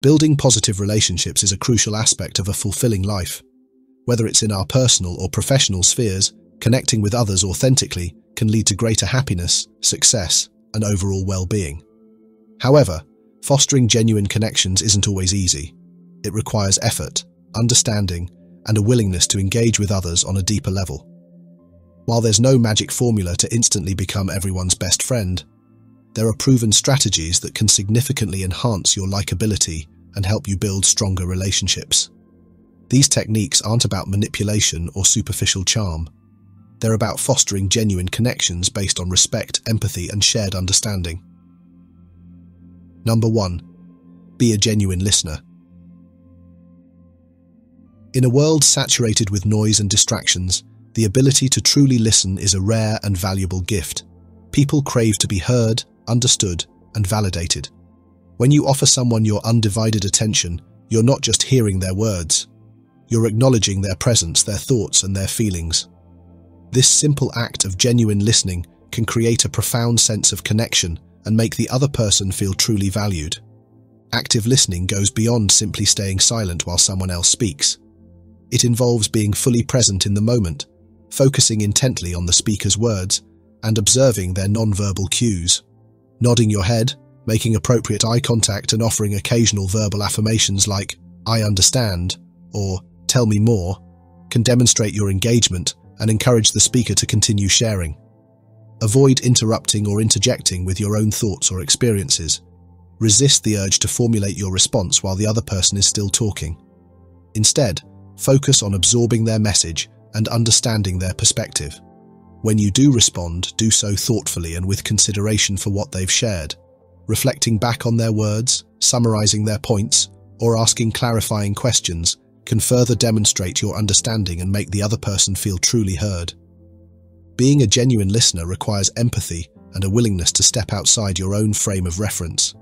Building positive relationships is a crucial aspect of a fulfilling life. Whether it's in our personal or professional spheres, connecting with others authentically can lead to greater happiness, success, and overall well-being. However, fostering genuine connections isn't always easy. It requires effort, understanding, and a willingness to engage with others on a deeper level. While there's no magic formula to instantly become everyone's best friend, there are proven strategies that can significantly enhance your likability and help you build stronger relationships. These techniques aren't about manipulation or superficial charm. They're about fostering genuine connections based on respect, empathy, and shared understanding. Number 1. Be a genuine listener. In a world saturated with noise and distractions, the ability to truly listen is a rare and valuable gift. People crave to be heard, understood, and validated. When you offer someone your undivided attention, you're not just hearing their words. You're acknowledging their presence, their thoughts, and their feelings. This simple act of genuine listening can create a profound sense of connection and make the other person feel truly valued. Active listening goes beyond simply staying silent while someone else speaks. It involves being fully present in the moment, focusing intently on the speaker's words, and observing their nonverbal cues. Nodding your head, making appropriate eye contact, and offering occasional verbal affirmations like, "I understand," or "tell me more," can demonstrate your engagement and encourage the speaker to continue sharing. Avoid interrupting or interjecting with your own thoughts or experiences. Resist the urge to formulate your response while the other person is still talking. Instead, focus on absorbing their message and understanding their perspective. When you do respond, do so thoughtfully and with consideration for what they've shared. Reflecting back on their words, summarizing their points, or asking clarifying questions can further demonstrate your understanding and make the other person feel truly heard. Being a genuine listener requires empathy and a willingness to step outside your own frame of reference.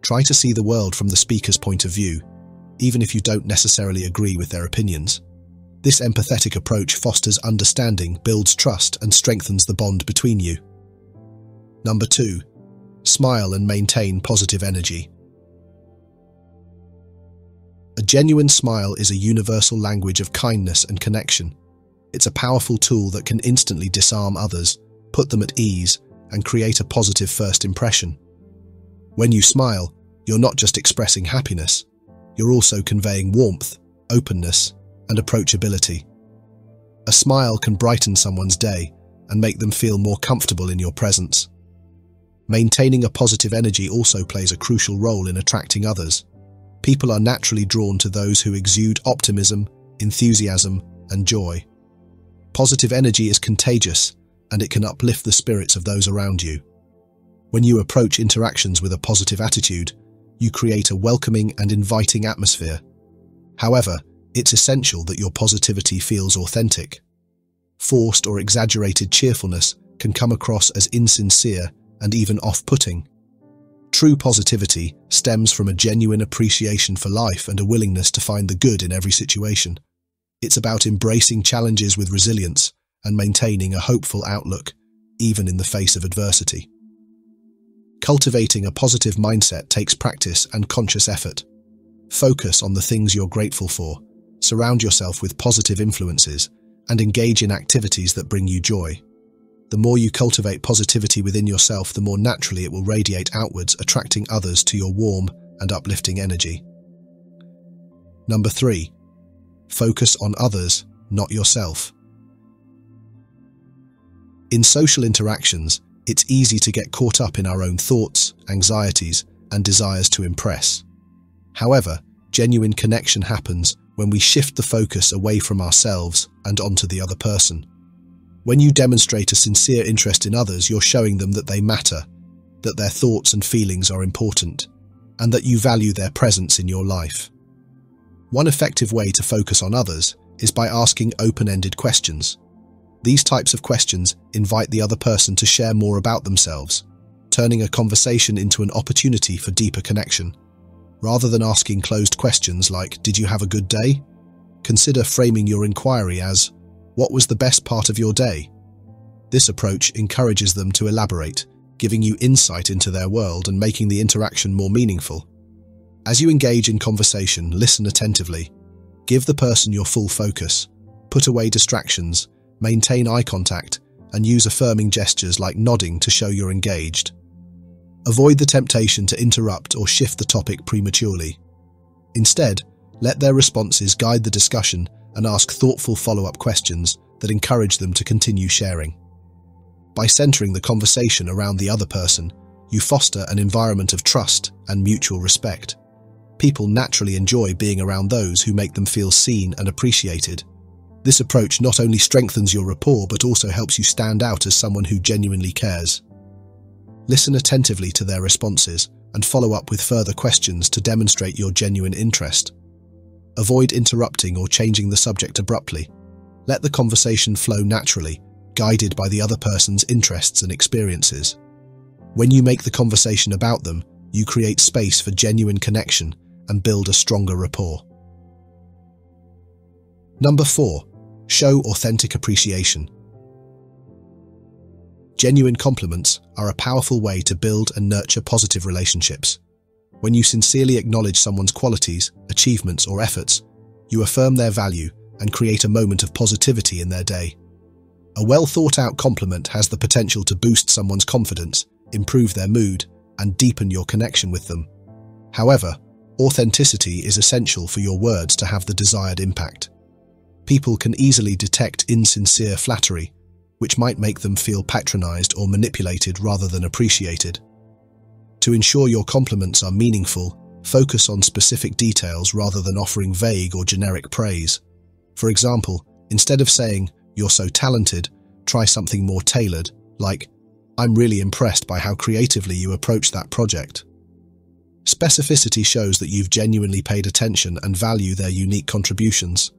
Try to see the world from the speaker's point of view, even if you don't necessarily agree with their opinions. This empathetic approach fosters understanding, builds trust, and strengthens the bond between you. Number 2. Smile and maintain positive energy. A genuine smile is a universal language of kindness and connection. It's a powerful tool that can instantly disarm others, put them at ease, and create a positive first impression. When you smile, you're not just expressing happiness, you're also conveying warmth, openness, and approachability. A smile can brighten someone's day and make them feel more comfortable in your presence. Maintaining a positive energy also plays a crucial role in attracting others. People are naturally drawn to those who exude optimism, enthusiasm, and joy. Positive energy is contagious, and it can uplift the spirits of those around you. When you approach interactions with a positive attitude, you create a welcoming and inviting atmosphere. However, it's essential that your positivity feels authentic. Forced or exaggerated cheerfulness can come across as insincere and even off-putting. True positivity stems from a genuine appreciation for life and a willingness to find the good in every situation. It's about embracing challenges with resilience and maintaining a hopeful outlook, even in the face of adversity. Cultivating a positive mindset takes practice and conscious effort. Focus on the things you're grateful for, surround yourself with positive influences, and engage in activities that bring you joy. The more you cultivate positivity within yourself, the more naturally it will radiate outwards, attracting others to your warm and uplifting energy. Number 3. Focus on others, not yourself. In social interactions, it's easy to get caught up in our own thoughts, anxieties, and desires to impress. However, genuine connection happens when we shift the focus away from ourselves and onto the other person. When you demonstrate a sincere interest in others, you're showing them that they matter, that their thoughts and feelings are important, and that you value their presence in your life. One effective way to focus on others is by asking open-ended questions. These types of questions invite the other person to share more about themselves, turning a conversation into an opportunity for deeper connection. Rather than asking closed questions like, "Did you have a good day?" consider framing your inquiry as, "What was the best part of your day?" This approach encourages them to elaborate, giving you insight into their world and making the interaction more meaningful. As you engage in conversation, listen attentively. Give the person your full focus. Put away distractions, maintain eye contact, and use affirming gestures like nodding to show you're engaged. Avoid the temptation to interrupt or shift the topic prematurely. Instead, let their responses guide the discussion and ask thoughtful follow-up questions that encourage them to continue sharing. By centering the conversation around the other person, you foster an environment of trust and mutual respect. People naturally enjoy being around those who make them feel seen and appreciated. This approach not only strengthens your rapport but also helps you stand out as someone who genuinely cares. Listen attentively to their responses and follow up with further questions to demonstrate your genuine interest. Avoid interrupting or changing the subject abruptly. Let the conversation flow naturally, guided by the other person's interests and experiences. When you make the conversation about them, you create space for genuine connection and build a stronger rapport. Number 4. Show authentic appreciation. Genuine compliments are a powerful way to build and nurture positive relationships. When you sincerely acknowledge someone's qualities, achievements, or efforts, you affirm their value and create a moment of positivity in their day. A well-thought-out compliment has the potential to boost someone's confidence, improve their mood, and deepen your connection with them. However, authenticity is essential for your words to have the desired impact. People can easily detect insincere flattery, which might make them feel patronized or manipulated rather than appreciated. To ensure your compliments are meaningful, focus on specific details rather than offering vague or generic praise. For example, instead of saying, "You're so talented," try something more tailored, like, "I'm really impressed by how creatively you approached that project." Specificity shows that you've genuinely paid attention and value their unique contributions.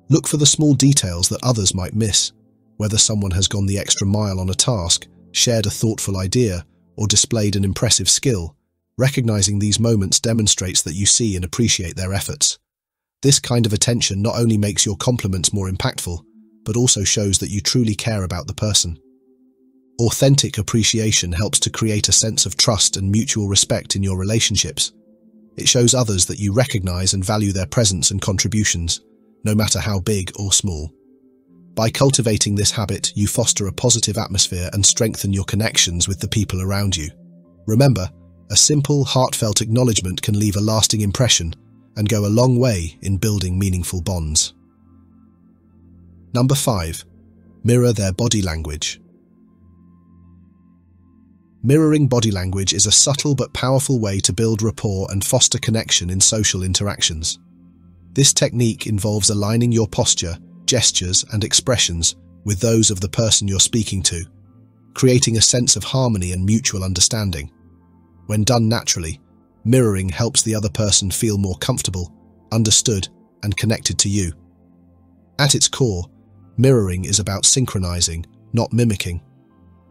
Look for the small details that others might miss, whether someone has gone the extra mile on a task, shared a thoughtful idea, or displayed an impressive skill. Recognizing these moments demonstrates that you see and appreciate their efforts. This kind of attention not only makes your compliments more impactful, but also shows that you truly care about the person. Authentic appreciation helps to create a sense of trust and mutual respect in your relationships. It shows others that you recognize and value their presence and contributions, no matter how big or small. By cultivating this habit, you foster a positive atmosphere and strengthen your connections with the people around you. Remember, a simple, heartfelt acknowledgement can leave a lasting impression and go a long way in building meaningful bonds. Number 5. Mirror their body language. Mirroring body language is a subtle but powerful way to build rapport and foster connection in social interactions. This technique involves aligning your posture, gestures, and expressions with those of the person you're speaking to, creating a sense of harmony and mutual understanding. When done naturally, mirroring helps the other person feel more comfortable, understood, and connected to you. At its core, mirroring is about synchronizing, not mimicking.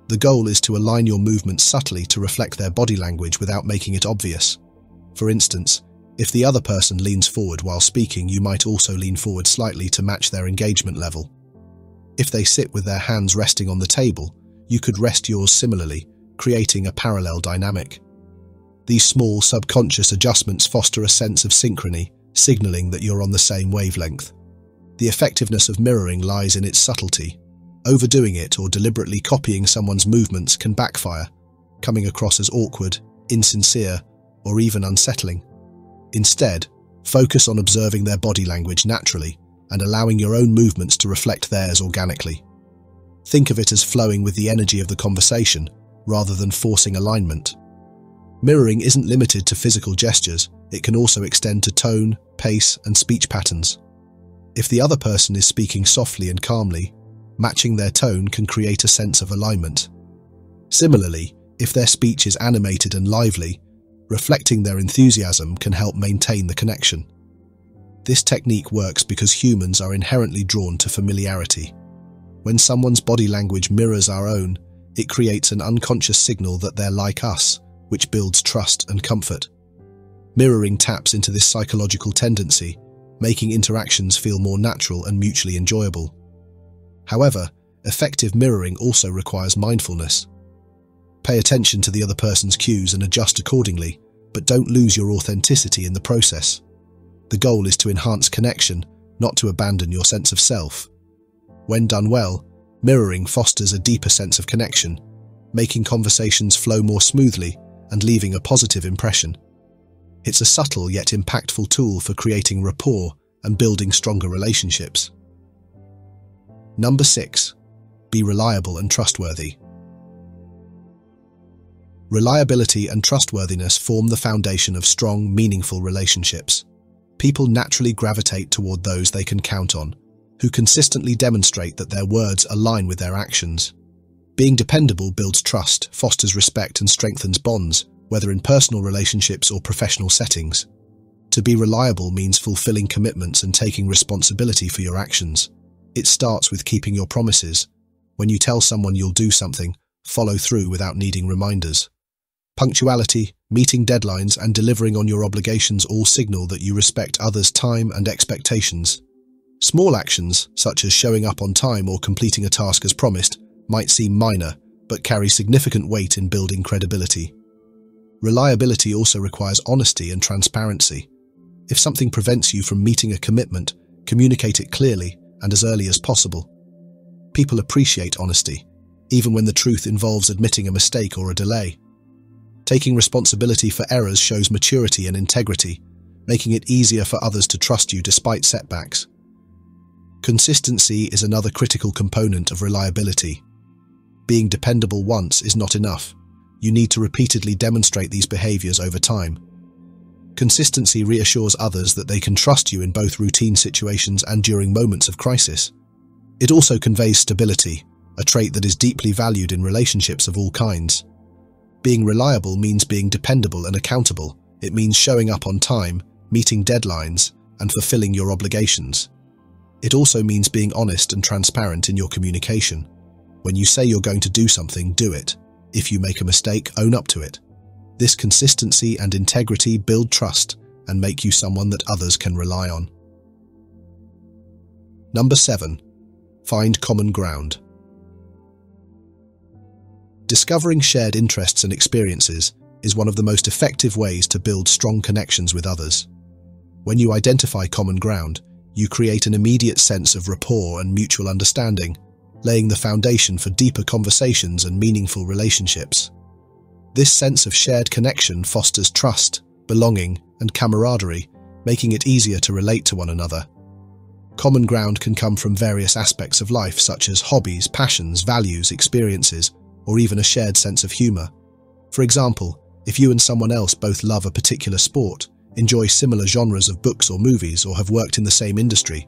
The goal is to align your movements subtly to reflect their body language without making it obvious. For instance, if the other person leans forward while speaking, you might also lean forward slightly to match their engagement level. If they sit with their hands resting on the table, you could rest yours similarly, creating a parallel dynamic. These small, subconscious adjustments foster a sense of synchrony, signaling that you're on the same wavelength. The effectiveness of mirroring lies in its subtlety. Overdoing it or deliberately copying someone's movements can backfire, coming across as awkward, insincere, or even unsettling. Instead, focus on observing their body language naturally and allowing your own movements to reflect theirs organically. Think of it as flowing with the energy of the conversation, rather than forcing alignment. Mirroring isn't limited to physical gestures, it can also extend to tone, pace, and speech patterns. If the other person is speaking softly and calmly, matching their tone can create a sense of alignment. Similarly, if their speech is animated and lively, reflecting their enthusiasm can help maintain the connection. This technique works because humans are inherently drawn to familiarity. When someone's body language mirrors our own, it creates an unconscious signal that they're like us, which builds trust and comfort. Mirroring taps into this psychological tendency, making interactions feel more natural and mutually enjoyable. However, effective mirroring also requires mindfulness. Pay attention to the other person's cues and adjust accordingly, but don't lose your authenticity in the process. The goal is to enhance connection, not to abandon your sense of self. When done well, mirroring fosters a deeper sense of connection, making conversations flow more smoothly and leaving a positive impression. It's a subtle yet impactful tool for creating rapport and building stronger relationships. Number 6. Be reliable and trustworthy. Reliability and trustworthiness form the foundation of strong, meaningful relationships. People naturally gravitate toward those they can count on, who consistently demonstrate that their words align with their actions. Being dependable builds trust, fosters respect, and strengthens bonds, whether in personal relationships or professional settings. To be reliable means fulfilling commitments and taking responsibility for your actions. It starts with keeping your promises. When you tell someone you'll do something, follow through without needing reminders. Punctuality, meeting deadlines, and delivering on your obligations all signal that you respect others' time and expectations. Small actions, such as showing up on time or completing a task as promised, might seem minor, but carry significant weight in building credibility. Reliability also requires honesty and transparency. If something prevents you from meeting a commitment, communicate it clearly and as early as possible. People appreciate honesty, even when the truth involves admitting a mistake or a delay. Taking responsibility for errors shows maturity and integrity, making it easier for others to trust you despite setbacks. Consistency is another critical component of reliability. Being dependable once is not enough. You need to repeatedly demonstrate these behaviors over time. Consistency reassures others that they can trust you in both routine situations and during moments of crisis. It also conveys stability, a trait that is deeply valued in relationships of all kinds. Being reliable means being dependable and accountable. It means showing up on time, meeting deadlines, and fulfilling your obligations. It also means being honest and transparent in your communication. When you say you're going to do something, do it. If you make a mistake, own up to it. This consistency and integrity build trust and make you someone that others can rely on. Number 7. Find common ground. Discovering shared interests and experiences is one of the most effective ways to build strong connections with others. When you identify common ground, you create an immediate sense of rapport and mutual understanding, laying the foundation for deeper conversations and meaningful relationships. This sense of shared connection fosters trust, belonging, and camaraderie, making it easier to relate to one another. Common ground can come from various aspects of life, such as hobbies, passions, values, experiences, or even a shared sense of humor. For example, if you and someone else both love a particular sport, enjoy similar genres of books or movies, or have worked in the same industry,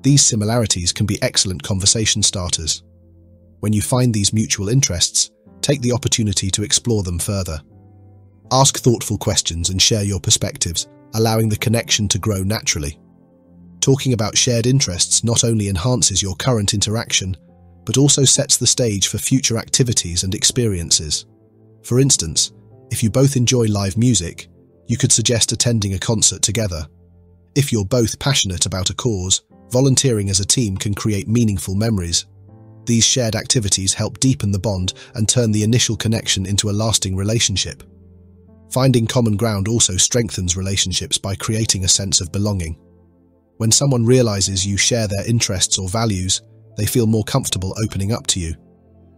these similarities can be excellent conversation starters. When you find these mutual interests, take the opportunity to explore them further. Ask thoughtful questions and share your perspectives, allowing the connection to grow naturally. Talking about shared interests not only enhances your current interaction, but also sets the stage for future activities and experiences. For instance, if you both enjoy live music, you could suggest attending a concert together. If you're both passionate about a cause, volunteering as a team can create meaningful memories. These shared activities help deepen the bond and turn the initial connection into a lasting relationship. Finding common ground also strengthens relationships by creating a sense of belonging. When someone realizes you share their interests or values, they feel more comfortable opening up to you.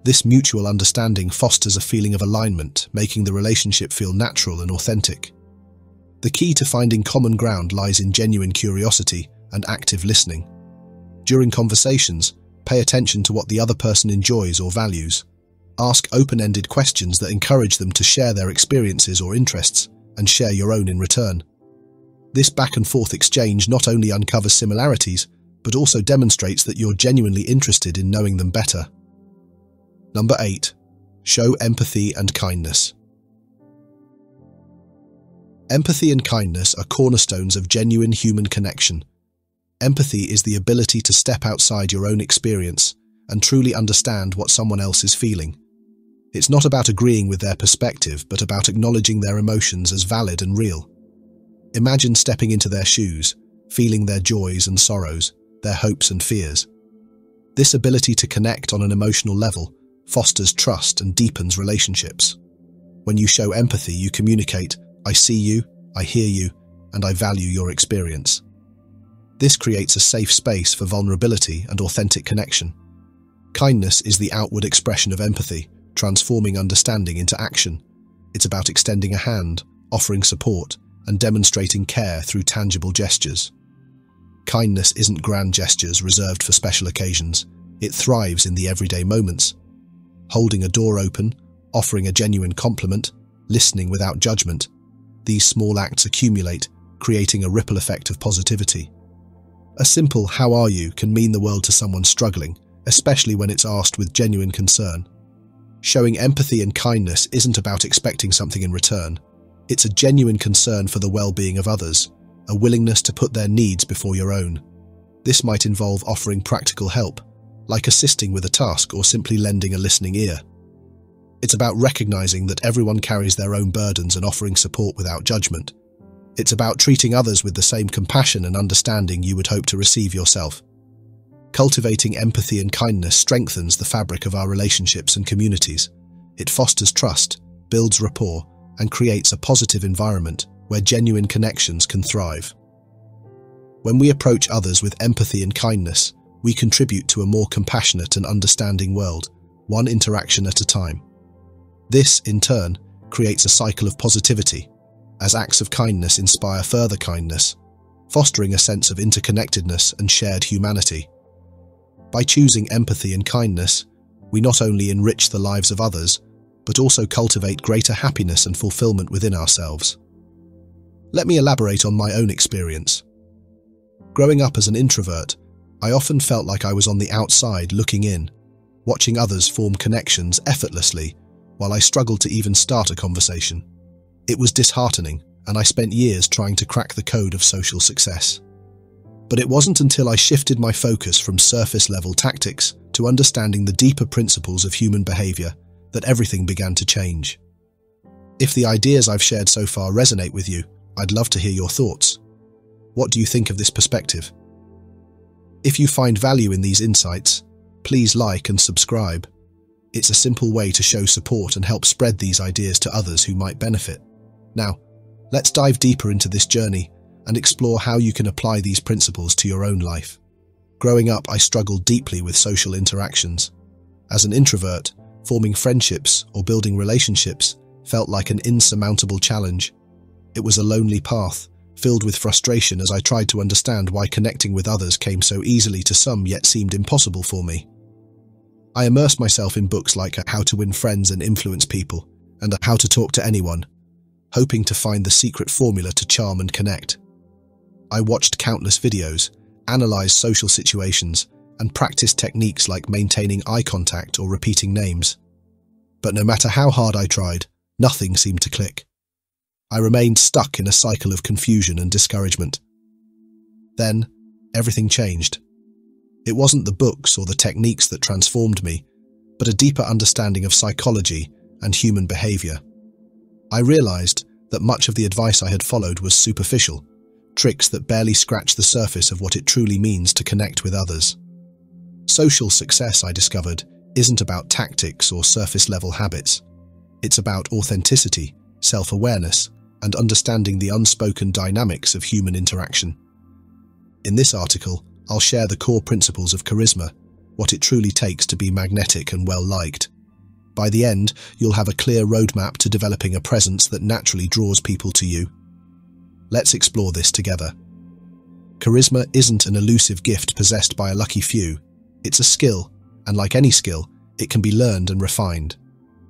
This mutual understanding fosters a feeling of alignment, making the relationship feel natural and authentic. The key to finding common ground lies in genuine curiosity and active listening. During conversations, pay attention to what the other person enjoys or values. Ask open-ended questions that encourage them to share their experiences or interests, and share your own in return. This back-and-forth exchange not only uncovers similarities, but also demonstrates that you're genuinely interested in knowing them better. Number 8. Show empathy and kindness. Empathy and kindness are cornerstones of genuine human connection. Empathy is the ability to step outside your own experience and truly understand what someone else is feeling. It's not about agreeing with their perspective, but about acknowledging their emotions as valid and real. Imagine stepping into their shoes, feeling their joys and sorrows, their hopes and fears. This ability to connect on an emotional level fosters trust and deepens relationships. When you show empathy, you communicate, I see you, I hear you, and I value your experience. This creates a safe space for vulnerability and authentic connection. Kindness is the outward expression of empathy, transforming understanding into action. It's about extending a hand, offering support, and demonstrating care through tangible gestures. Kindness isn't grand gestures reserved for special occasions. It thrives in the everyday moments. Holding a door open, offering a genuine compliment, listening without judgment. These small acts accumulate, creating a ripple effect of positivity. A simple "how are you" can mean the world to someone struggling, especially when it's asked with genuine concern. Showing empathy and kindness isn't about expecting something in return. It's a genuine concern for the well-being of others, a willingness to put their needs before your own. This might involve offering practical help, like assisting with a task or simply lending a listening ear. It's about recognizing that everyone carries their own burdens and offering support without judgment. It's about treating others with the same compassion and understanding you would hope to receive yourself. Cultivating empathy and kindness strengthens the fabric of our relationships and communities. It fosters trust, builds rapport, and creates a positive environment where genuine connections can thrive. When we approach others with empathy and kindness, we contribute to a more compassionate and understanding world, one interaction at a time. This, in turn, creates a cycle of positivity, as acts of kindness inspire further kindness, fostering a sense of interconnectedness and shared humanity. By choosing empathy and kindness, we not only enrich the lives of others, but also cultivate greater happiness and fulfillment within ourselves. Let me elaborate on my own experience. Growing up as an introvert, I often felt like I was on the outside looking in, watching others form connections effortlessly, while I struggled to even start a conversation. It was disheartening, and I spent years trying to crack the code of social success. But it wasn't until I shifted my focus from surface-level tactics to understanding the deeper principles of human behavior that everything began to change. If the ideas I've shared so far resonate with you, I'd love to hear your thoughts. What do you think of this perspective? If you find value in these insights, please like and subscribe. It's a simple way to show support and help spread these ideas to others who might benefit. Now, let's dive deeper into this journey and explore how you can apply these principles to your own life. Growing up, I struggled deeply with social interactions. As an introvert, forming friendships or building relationships felt like an insurmountable challenge. It was a lonely path, filled with frustration as I tried to understand why connecting with others came so easily to some yet seemed impossible for me. I immersed myself in books like How to Win Friends and Influence People and How to Talk to Anyone, hoping to find the secret formula to charm and connect. I watched countless videos, analyzed social situations, and practiced techniques like maintaining eye contact or repeating names. But no matter how hard I tried, nothing seemed to click. I remained stuck in a cycle of confusion and discouragement. Then, everything changed. It wasn't the books or the techniques that transformed me, but a deeper understanding of psychology and human behavior. I realized that much of the advice I had followed was superficial, tricks that barely scratched the surface of what it truly means to connect with others. Social success, I discovered, isn't about tactics or surface-level habits. It's about authenticity, self-awareness, and understanding the unspoken dynamics of human interaction. In this article, I'll share the core principles of charisma, what it truly takes to be magnetic and well-liked. By the end, you'll have a clear roadmap to developing a presence that naturally draws people to you. Let's explore this together. Charisma isn't an elusive gift possessed by a lucky few. It's a skill, and like any skill, it can be learned and refined.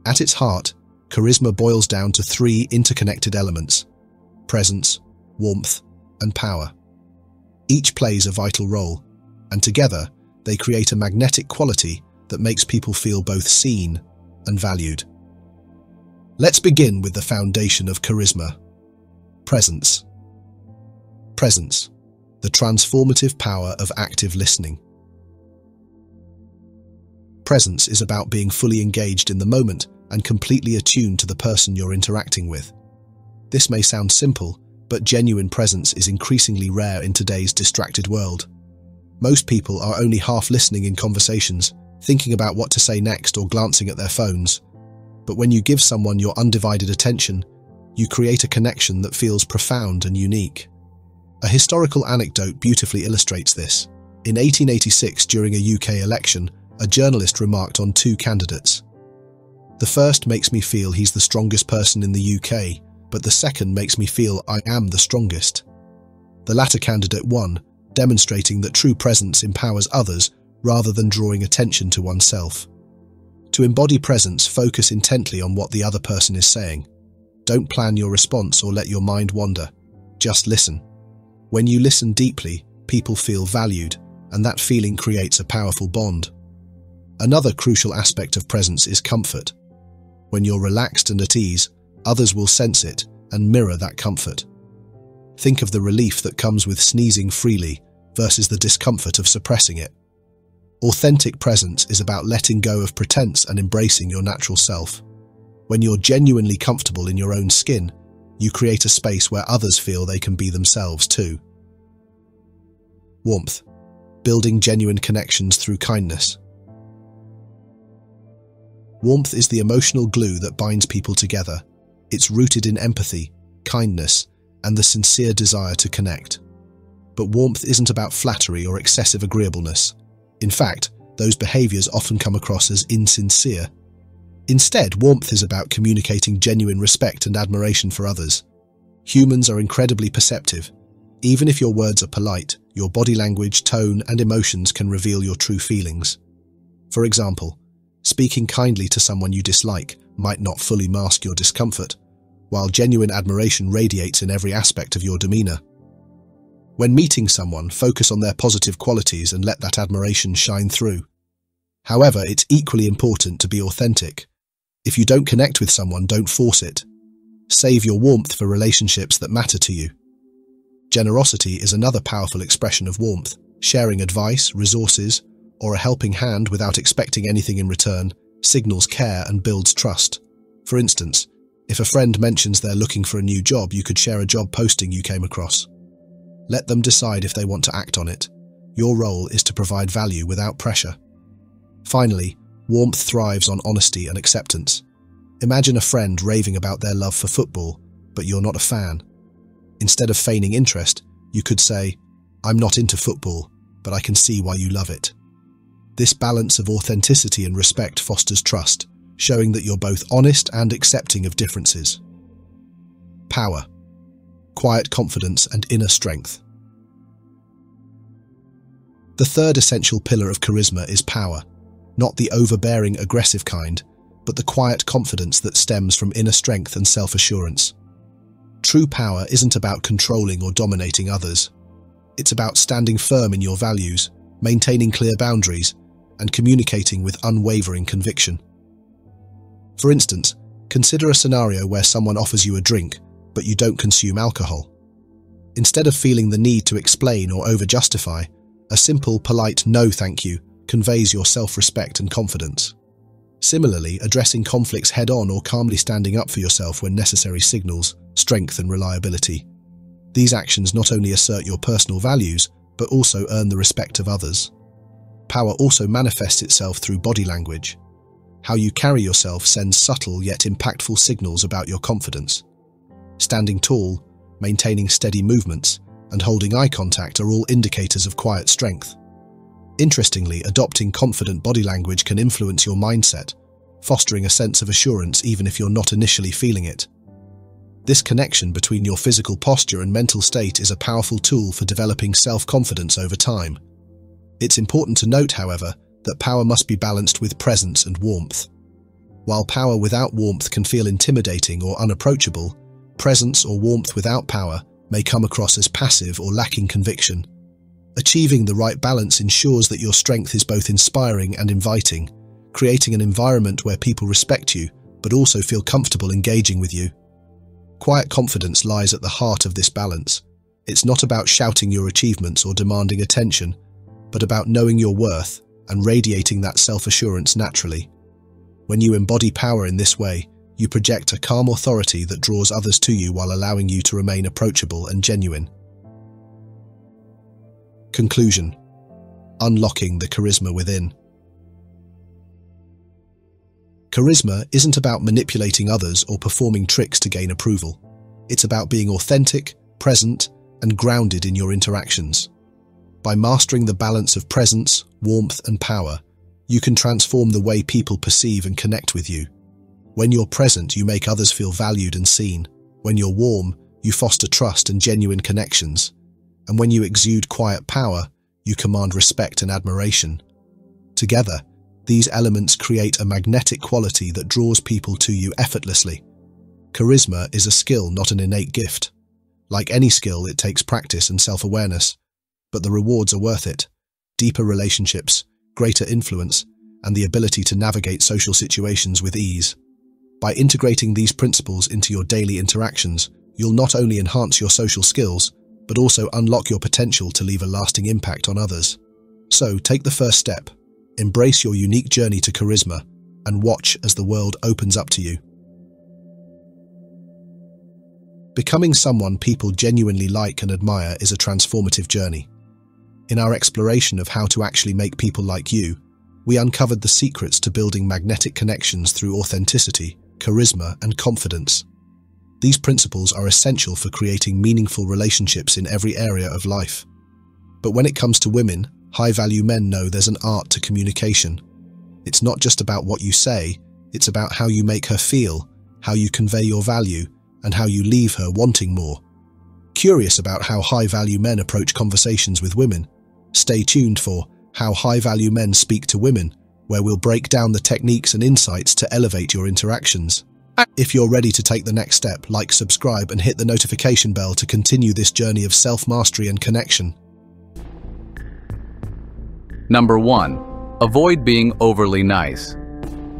At its heart, charisma boils down to three interconnected elements: presence, warmth, and power. Each plays a vital role, and together, they create a magnetic quality that makes people feel both seen and valued. Let's begin with the foundation of charisma: presence. Presence, the transformative power of active listening. Presence is about being fully engaged in the moment and completely attuned to the person you're interacting with. This may sound simple, but genuine presence is increasingly rare in today's distracted world. Most people are only half listening in conversations, thinking about what to say next or glancing at their phones. But when you give someone your undivided attention, You create a connection that feels profound and unique. A historical anecdote beautifully illustrates this. In 1886, during a UK election, a journalist remarked on two candidates. "The first makes me feel he's the strongest person in the UK, but the second makes me feel I am the strongest." The latter candidate won, demonstrating that true presence empowers others rather than drawing attention to oneself. To embody presence, focus intently on what the other person is saying. Don't plan your response or let your mind wander. Just listen. When you listen deeply, people feel valued, and that feeling creates a powerful bond. Another crucial aspect of presence is comfort. When you're relaxed and at ease, others will sense it and mirror that comfort. Think of the relief that comes with sneezing freely versus the discomfort of suppressing it. Authentic presence is about letting go of pretense and embracing your natural self. When you're genuinely comfortable in your own skin, you create a space where others feel they can be themselves too. Warmth. Building genuine connections through kindness. Warmth is the emotional glue that binds people together. It's rooted in empathy, kindness, and the sincere desire to connect. But warmth isn't about flattery or excessive agreeableness. In fact, those behaviors often come across as insincere. Instead, warmth is about communicating genuine respect and admiration for others. Humans are incredibly perceptive. Even if your words are polite, your body language, tone, and emotions can reveal your true feelings. For example, speaking kindly to someone you dislike might not fully mask your discomfort, while genuine admiration radiates in every aspect of your demeanor. When meeting someone, focus on their positive qualities and let that admiration shine through. However, it's equally important to be authentic. If you don't connect with someone, don't force it. Save your warmth for relationships that matter to you. Generosity is another powerful expression of warmth. Sharing advice, resources, or a helping hand without expecting anything in return signals care and builds trust. For instance, if a friend mentions they're looking for a new job, you could share a job posting you came across. Let them decide if they want to act on it. Your role is to provide value without pressure. Finally, warmth thrives on honesty and acceptance. Imagine a friend raving about their love for football, but you're not a fan. Instead of feigning interest, you could say, "I'm not into football, but I can see why you love it." This balance of authenticity and respect fosters trust, showing that you're both honest and accepting of differences. Power. Quiet confidence and inner strength. The third essential pillar of charisma is power, not the overbearing, aggressive kind, but the quiet confidence that stems from inner strength and self-assurance. True power isn't about controlling or dominating others. It's about standing firm in your values, maintaining clear boundaries, and communicating with unwavering conviction. For instance, consider a scenario where someone offers you a drink, but you don't consume alcohol. Instead of feeling the need to explain or over-justify, a simple, polite "no thank you" conveys your self-respect and confidence. Similarly, addressing conflicts head-on or calmly standing up for yourself when necessary signals strength and reliability. These actions not only assert your personal values, but also earn the respect of others. Power also manifests itself through body language. How you carry yourself sends subtle yet impactful signals about your confidence. Standing tall, maintaining steady movements, and holding eye contact are all indicators of quiet strength. Interestingly, adopting confident body language can influence your mindset, fostering a sense of assurance even if you're not initially feeling it. This connection between your physical posture and mental state is a powerful tool for developing self-confidence over time. It's important to note, however, that power must be balanced with presence and warmth. While power without warmth can feel intimidating or unapproachable, presence or warmth without power may come across as passive or lacking conviction. Achieving the right balance ensures that your strength is both inspiring and inviting, creating an environment where people respect you but also feel comfortable engaging with you. Quiet confidence lies at the heart of this balance. It's not about shouting your achievements or demanding attention, but about knowing your worth and radiating that self-assurance naturally. When you embody power in this way, you project a calm authority that draws others to you while allowing you to remain approachable and genuine. Conclusion. Unlocking the charisma within. Charisma isn't about manipulating others or performing tricks to gain approval. It's about being authentic, present, and grounded in your interactions. By mastering the balance of presence, warmth, and power, you can transform the way people perceive and connect with you. When you're present, you make others feel valued and seen. When you're warm, you foster trust and genuine connections. And when you exude quiet power, you command respect and admiration. Together, these elements create a magnetic quality that draws people to you effortlessly. Charisma is a skill, not an innate gift. Like any skill, it takes practice and self-awareness, but the rewards are worth it. Deeper relationships, greater influence, and the ability to navigate social situations with ease. By integrating these principles into your daily interactions, you'll not only enhance your social skills, but also unlock your potential to leave a lasting impact on others. So, take the first step. Embrace your unique journey to charisma, and watch as the world opens up to you. Becoming someone people genuinely like and admire is a transformative journey. In our exploration of how to actually make people like you, we uncovered the secrets to building magnetic connections through authenticity, charisma, and confidence. These principles are essential for creating meaningful relationships in every area of life. But when it comes to women, high-value men know there's an art to communication. It's not just about what you say, it's about how you make her feel, how you convey your value, and how you leave her wanting more. Curious about how high-value men approach conversations with women? Stay tuned for How High-Value Men Speak to Women, where we'll break down the techniques and insights to elevate your interactions. If you're ready to take the next step, like, subscribe, and hit the notification bell to continue this journey of self-mastery and connection. Number 1. Avoid being overly nice.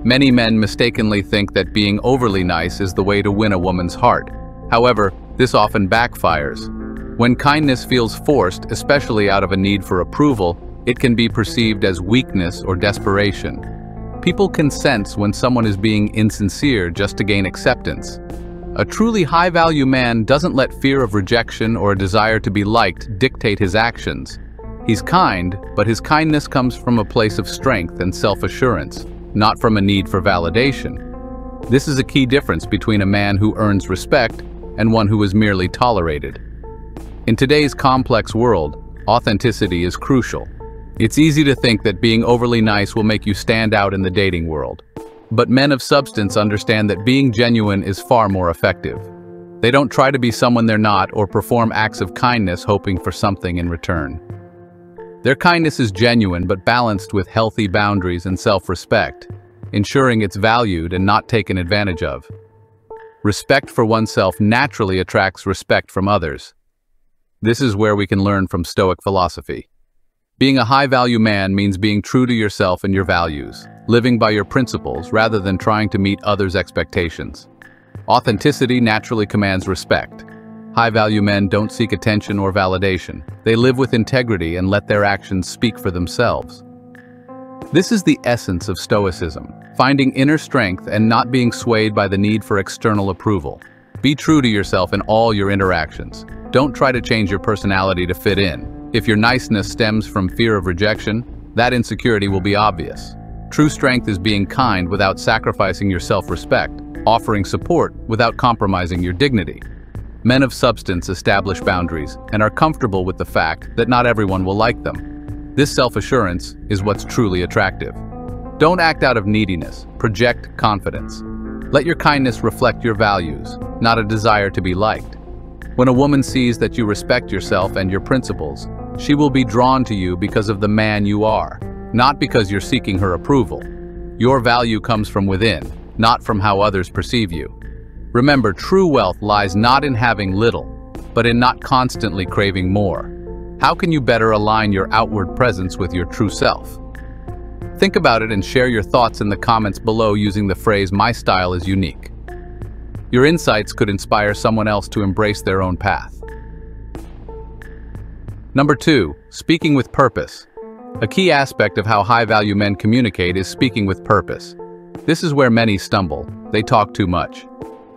Many men mistakenly think that being overly nice is the way to win a woman's heart. However, this often backfires. When kindness feels forced, especially out of a need for approval, it can be perceived as weakness or desperation. People can sense when someone is being insincere just to gain acceptance. A truly high-value man doesn't let fear of rejection or a desire to be liked dictate his actions. He's kind, but his kindness comes from a place of strength and self-assurance, not from a need for validation. This is a key difference between a man who earns respect and one who is merely tolerated. In today's complex world, authenticity is crucial. It's easy to think that being overly nice will make you stand out in the dating world. But men of substance understand that being genuine is far more effective. They don't try to be someone they're not or perform acts of kindness hoping for something in return. Their kindness is genuine but balanced with healthy boundaries and self-respect, ensuring it's valued and not taken advantage of. Respect for oneself naturally attracts respect from others. This is where we can learn from Stoic philosophy. Being a high-value man means being true to yourself and your values, living by your principles rather than trying to meet others' expectations. Authenticity naturally commands respect. High-value men don't seek attention or validation. They live with integrity and let their actions speak for themselves. This is the essence of Stoicism, finding inner strength and not being swayed by the need for external approval. Be true to yourself in all your interactions. Don't try to change your personality to fit in. If your niceness stems from fear of rejection, that insecurity will be obvious. True strength is being kind without sacrificing your self-respect, offering support without compromising your dignity. Men of substance establish boundaries and are comfortable with the fact that not everyone will like them. This self-assurance is what's truly attractive. Don't act out of neediness, project confidence. Let your kindness reflect your values, not a desire to be liked. When a woman sees that you respect yourself and your principles, she will be drawn to you because of the man you are, not because you're seeking her approval. Your value comes from within, not from how others perceive you. Remember, true wealth lies not in having little, but in not constantly craving more. How can you better align your outward presence with your true self? Think about it and share your thoughts in the comments below using the phrase, "My style is unique." Your insights could inspire someone else to embrace their own path. Number 2, speaking with purpose. A key aspect of how high-value men communicate is speaking with purpose. This is where many stumble. They talk too much.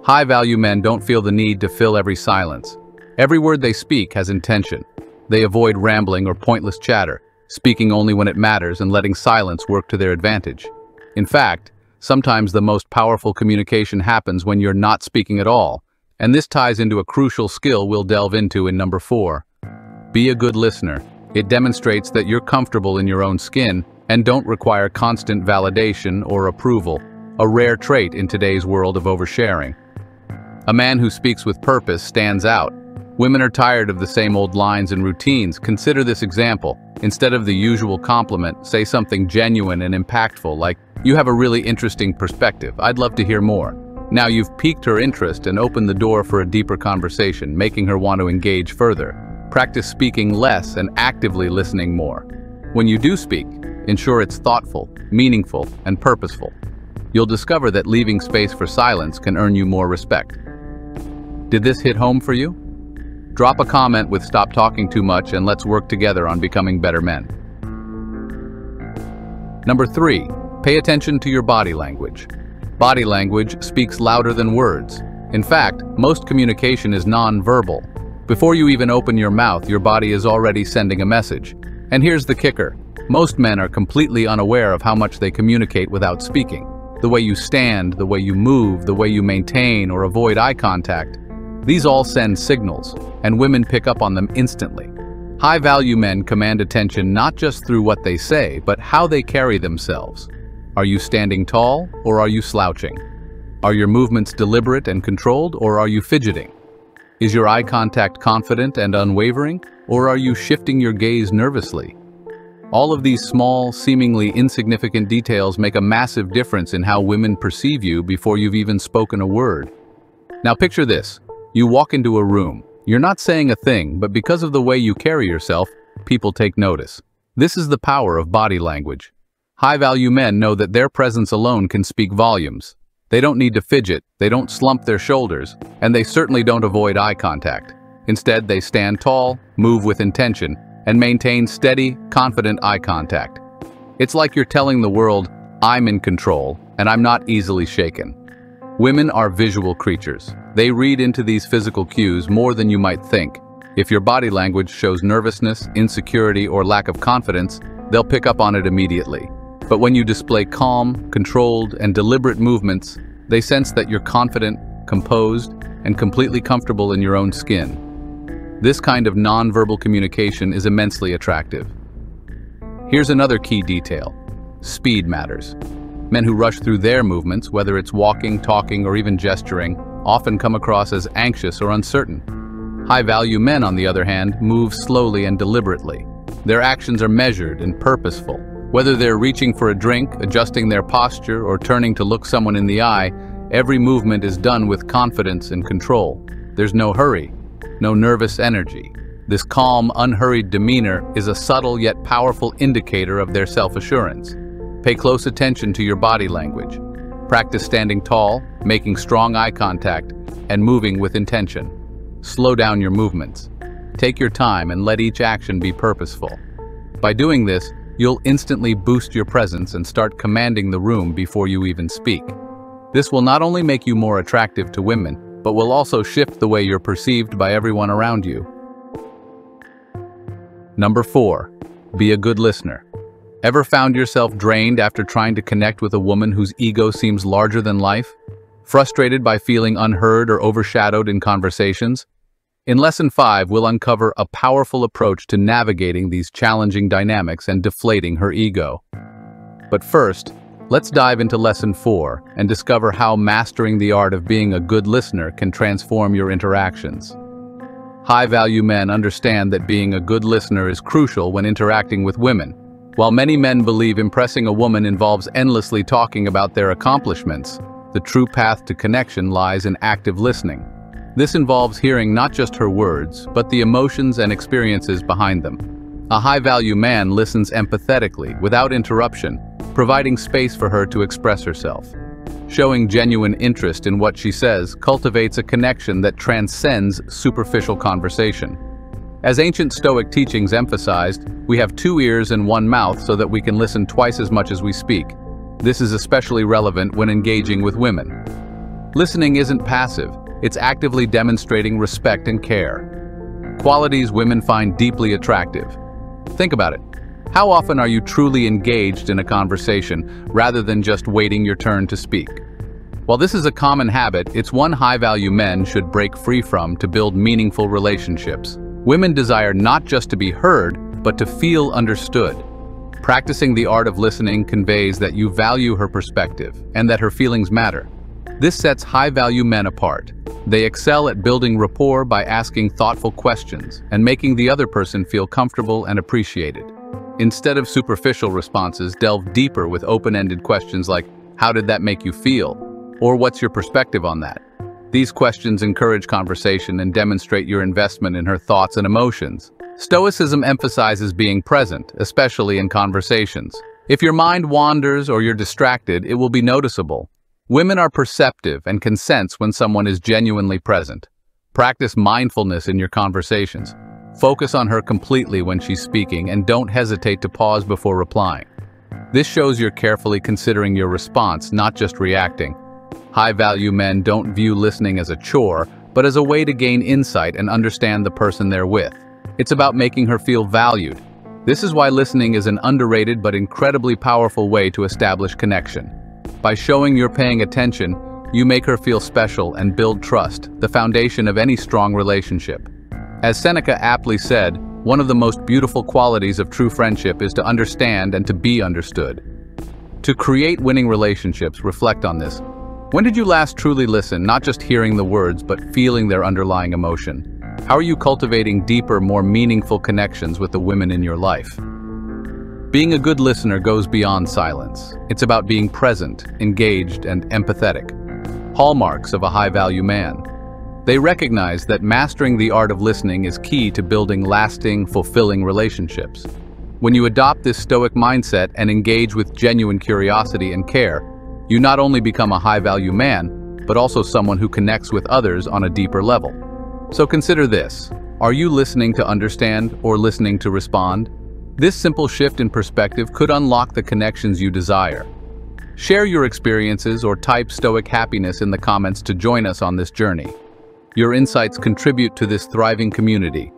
High-value men don't feel the need to fill every silence. Every word they speak has intention. They avoid rambling or pointless chatter, speaking only when it matters and letting silence work to their advantage. In fact, Sometimes the most powerful communication happens when you're not speaking at all, and this ties into a crucial skill we'll delve into in number 4. Be a good listener. It demonstrates that you're comfortable in your own skin and don't require constant validation or approval, a rare trait in today's world of oversharing. A man who speaks with purpose stands out. Women are tired of the same old lines and routines. Consider this example. Instead of the usual compliment, say something genuine and impactful like, "You have a really interesting perspective. I'd love to hear more." Now you've piqued her interest and opened the door for a deeper conversation, making her want to engage further. Practice speaking less and actively listening more. When you do speak, ensure it's thoughtful, meaningful, and purposeful. You'll discover that leaving space for silence can earn you more respect. Did this hit home for you? Drop a comment with "Stop talking too much" and let's work together on becoming better men. Number 3, pay attention to your body language. Body language speaks louder than words. In fact, most communication is non-verbal. Before you even open your mouth, your body is already sending a message. And here's the kicker. Most men are completely unaware of how much they communicate without speaking. The way you stand, the way you move, the way you maintain or avoid eye contact. These all send signals, and women pick up on them instantly. High-value men command attention not just through what they say, but how they carry themselves. Are you standing tall, or are you slouching? Are your movements deliberate and controlled, or are you fidgeting? Is your eye contact confident and unwavering, or are you shifting your gaze nervously? All of these small, seemingly insignificant details make a massive difference in how women perceive you before you've even spoken a word. Now picture this. You walk into a room. You're not saying a thing, but because of the way you carry yourself, people take notice. This is the power of body language. High-value men know that their presence alone can speak volumes. They don't need to fidget, they don't slump their shoulders, and they certainly don't avoid eye contact. Instead, they stand tall, move with intention, and maintain steady, confident eye contact. It's like you're telling the world, "I'm in control, and I'm not easily shaken." Women are visual creatures. They read into these physical cues more than you might think. If your body language shows nervousness, insecurity, or lack of confidence, they'll pick up on it immediately. But when you display calm, controlled, and deliberate movements, they sense that you're confident, composed, and completely comfortable in your own skin. This kind of nonverbal communication is immensely attractive. Here's another key detail. Speed matters. Men who rush through their movements, whether it's walking, talking, or even gesturing, often come across as anxious or uncertain. High-value men, on the other hand, move slowly and deliberately. Their actions are measured and purposeful. Whether they're reaching for a drink, adjusting their posture, or turning to look someone in the eye, every movement is done with confidence and control. There's no hurry, no nervous energy. This calm, unhurried demeanor is a subtle yet powerful indicator of their self-assurance. Pay close attention to your body language. Practice standing tall, making strong eye contact, and moving with intention. Slow down your movements. Take your time and let each action be purposeful. By doing this, you'll instantly boost your presence and start commanding the room before you even speak. This will not only make you more attractive to women, but will also shift the way you're perceived by everyone around you. Number 4, be a good listener. Ever found yourself drained after trying to connect with a woman whose ego seems larger than life? Frustrated by feeling unheard or overshadowed in conversations? In Lesson 5, we'll uncover a powerful approach to navigating these challenging dynamics and deflating her ego. But first, let's dive into Lesson 4 and discover how mastering the art of being a good listener can transform your interactions. High-value men understand that being a good listener is crucial when interacting with women. While many men believe impressing a woman involves endlessly talking about their accomplishments, the true path to connection lies in active listening. This involves hearing not just her words, but the emotions and experiences behind them. A high-value man listens empathetically, without interruption, providing space for her to express herself. Showing genuine interest in what she says cultivates a connection that transcends superficial conversation. As ancient Stoic teachings emphasized, we have 2 ears and 1 mouth so that we can listen twice as much as we speak. This is especially relevant when engaging with women. Listening isn't passive. It's actively demonstrating respect and care. Qualities women find deeply attractive. Think about it. How often are you truly engaged in a conversation rather than just waiting your turn to speak? While this is a common habit, it's one high-value men should break free from to build meaningful relationships. Women desire not just to be heard, but to feel understood. Practicing the art of listening conveys that you value her perspective and that her feelings matter. This sets high-value men apart. They excel at building rapport by asking thoughtful questions and making the other person feel comfortable and appreciated. Instead of superficial responses, delve deeper with open-ended questions like, "How did that make you feel?" Or "What's your perspective on that?" These questions encourage conversation and demonstrate your investment in her thoughts and emotions. Stoicism emphasizes being present, especially in conversations. If your mind wanders or you're distracted, it will be noticeable. Women are perceptive and can sense when someone is genuinely present. Practice mindfulness in your conversations. Focus on her completely when she's speaking and don't hesitate to pause before replying. This shows you're carefully considering your response, not just reacting. High-value men don't view listening as a chore, but as a way to gain insight and understand the person they're with. It's about making her feel valued. This is why listening is an underrated but incredibly powerful way to establish connection. By showing you're paying attention, you make her feel special and build trust, the foundation of any strong relationship. As Seneca aptly said, one of the most beautiful qualities of true friendship is to understand and to be understood. To create winning relationships, reflect on this. When did you last truly listen, not just hearing the words, but feeling their underlying emotion? How are you cultivating deeper, more meaningful connections with the women in your life? Being a good listener goes beyond silence. It's about being present, engaged, and empathetic. Hallmarks of a high-value man. They recognize that mastering the art of listening is key to building lasting, fulfilling relationships. When you adopt this stoic mindset and engage with genuine curiosity and care, you not only become a high-value man, but also someone who connects with others on a deeper level. So consider this. Are you listening to understand or listening to respond? This simple shift in perspective could unlock the connections you desire. Share your experiences or type stoic happiness in the comments to join us on this journey. Your insights contribute to this thriving community.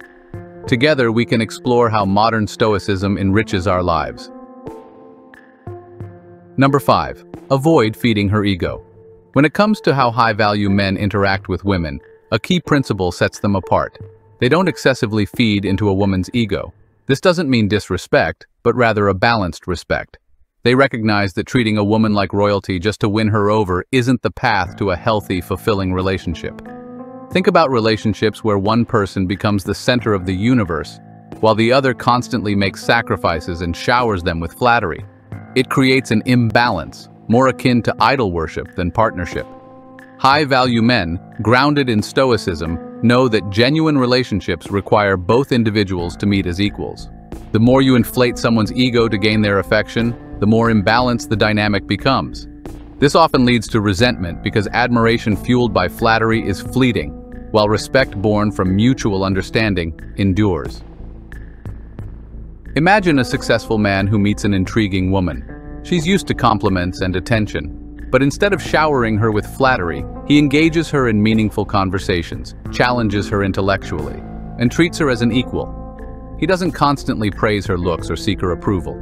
Together, we can explore how modern stoicism enriches our lives. Number 5. Avoid feeding her ego. When it comes to how high-value men interact with women, a key principle sets them apart. They don't excessively feed into a woman's ego. This doesn't mean disrespect, but rather a balanced respect. They recognize that treating a woman like royalty just to win her over isn't the path to a healthy, fulfilling relationship. Think about relationships where one person becomes the center of the universe, while the other constantly makes sacrifices and showers them with flattery. It creates an imbalance, more akin to idol worship than partnership. High-value men, grounded in stoicism, know that genuine relationships require both individuals to meet as equals. The more you inflate someone's ego to gain their affection, the more imbalanced the dynamic becomes. This often leads to resentment because admiration fueled by flattery is fleeting, while respect born from mutual understanding endures. Imagine a successful man who meets an intriguing woman. She's used to compliments and attention, but instead of showering her with flattery, he engages her in meaningful conversations, challenges her intellectually, and treats her as an equal. He doesn't constantly praise her looks or seek her approval.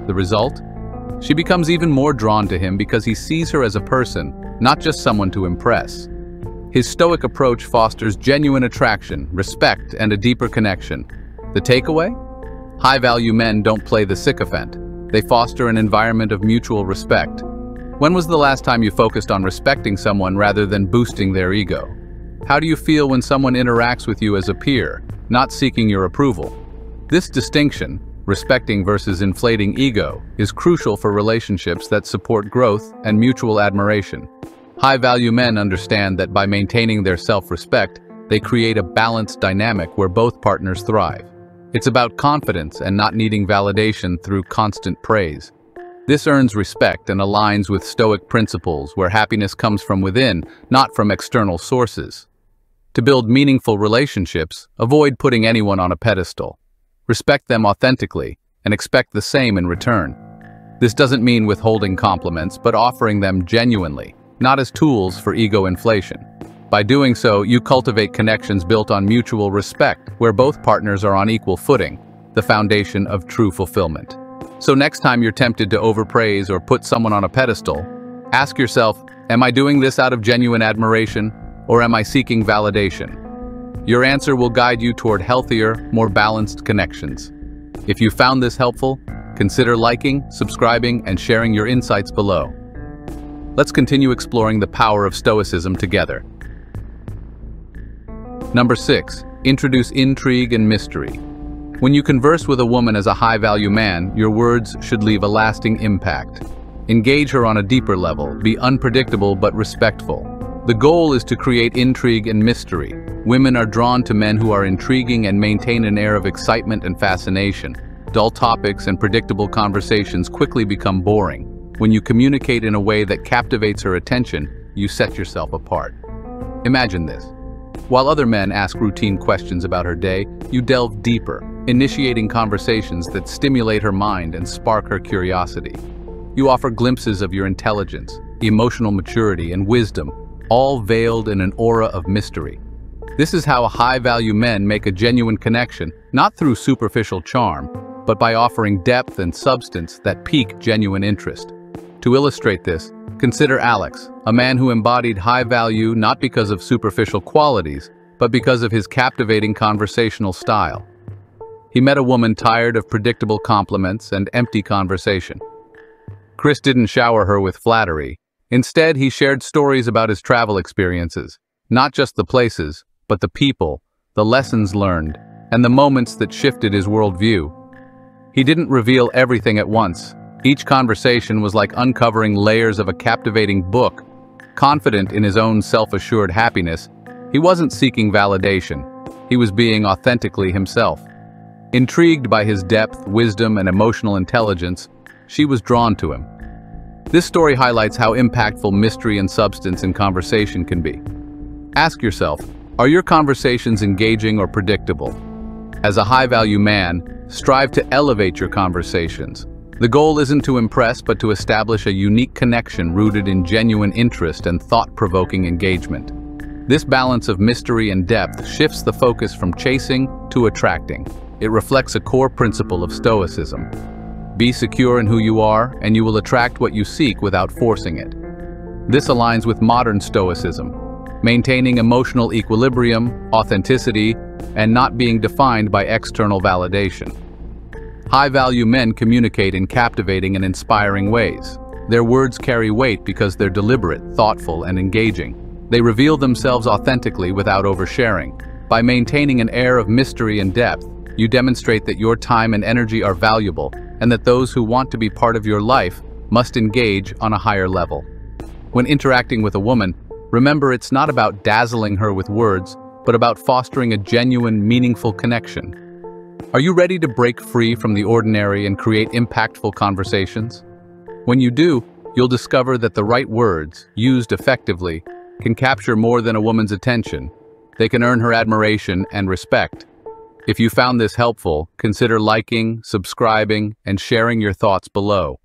The result? She becomes even more drawn to him because he sees her as a person, not just someone to impress. His stoic approach fosters genuine attraction, respect, and a deeper connection. The takeaway? High-value men don't play the sycophant. They foster an environment of mutual respect. When was the last time you focused on respecting someone rather than boosting their ego? How do you feel when someone interacts with you as a peer, not seeking your approval? This distinction, respecting versus inflating ego, is crucial for relationships that support growth and mutual admiration. High-value men understand that by maintaining their self-respect, they create a balanced dynamic where both partners thrive. It's about confidence and not needing validation through constant praise. This earns respect and aligns with Stoic principles where happiness comes from within, not from external sources. To build meaningful relationships, avoid putting anyone on a pedestal. Respect them authentically and expect the same in return. This doesn't mean withholding compliments, but offering them genuinely, not as tools for ego inflation. By doing so, you cultivate connections built on mutual respect, where both partners are on equal footing. the foundation of true fulfillment. So next time you're tempted to overpraise or put someone on a pedestal, ask yourself, am I doing this out of genuine admiration, or am I seeking validation? Your answer will guide you toward healthier, more balanced connections. If you found this helpful, consider liking, subscribing, and sharing your insights below. Let's continue exploring the power of Stoicism together. Number 6. Introduce intrigue and mystery. When you converse with a woman as a high-value man, your words should leave a lasting impact. Engage her on a deeper level, be unpredictable but respectful. The goal is to create intrigue and mystery. Women are drawn to men who are intriguing and maintain an air of excitement and fascination. Dull topics and predictable conversations quickly become boring. When you communicate in a way that captivates her attention, you set yourself apart. Imagine this. While other men ask routine questions about her day, you delve deeper, initiating conversations that stimulate her mind and spark her curiosity. You offer glimpses of your intelligence, emotional maturity, and wisdom, all veiled in an aura of mystery. This is how high-value men make a genuine connection, not through superficial charm, but by offering depth and substance that pique genuine interest. To illustrate this, consider Alex, a man who embodied high value not because of superficial qualities, but because of his captivating conversational style. He met a woman tired of predictable compliments and empty conversation. Chris didn't shower her with flattery. Instead, he shared stories about his travel experiences, not just the places, but the people, the lessons learned, and the moments that shifted his worldview. He didn't reveal everything at once. Each conversation was like uncovering layers of a captivating book. Confident in his own self-assured happiness, he wasn't seeking validation. He was being authentically himself. Intrigued by his depth, wisdom, and emotional intelligence, she was drawn to him. This story highlights how impactful mystery and substance in conversation can be. Ask yourself, are your conversations engaging or predictable? As a high-value man, strive to elevate your conversations. The goal isn't to impress, but to establish a unique connection rooted in genuine interest and thought-provoking engagement. This balance of mystery and depth shifts the focus from chasing to attracting. It reflects a core principle of Stoicism. Be secure in who you are, and you will attract what you seek without forcing it. This aligns with modern Stoicism, maintaining emotional equilibrium, authenticity, and not being defined by external validation. High-value men communicate in captivating and inspiring ways. Their words carry weight because they're deliberate, thoughtful, and engaging. They reveal themselves authentically without oversharing. By maintaining an air of mystery and depth, you demonstrate that your time and energy are valuable, and that those who want to be part of your life must engage on a higher level. When interacting with a woman, remember it's not about dazzling her with words, but about fostering a genuine, meaningful connection. Are you ready to break free from the ordinary and create impactful conversations? When you do, you'll discover that the right words, used effectively, can capture more than a woman's attention. They can earn her admiration and respect. If you found this helpful, consider liking, subscribing, and sharing your thoughts below.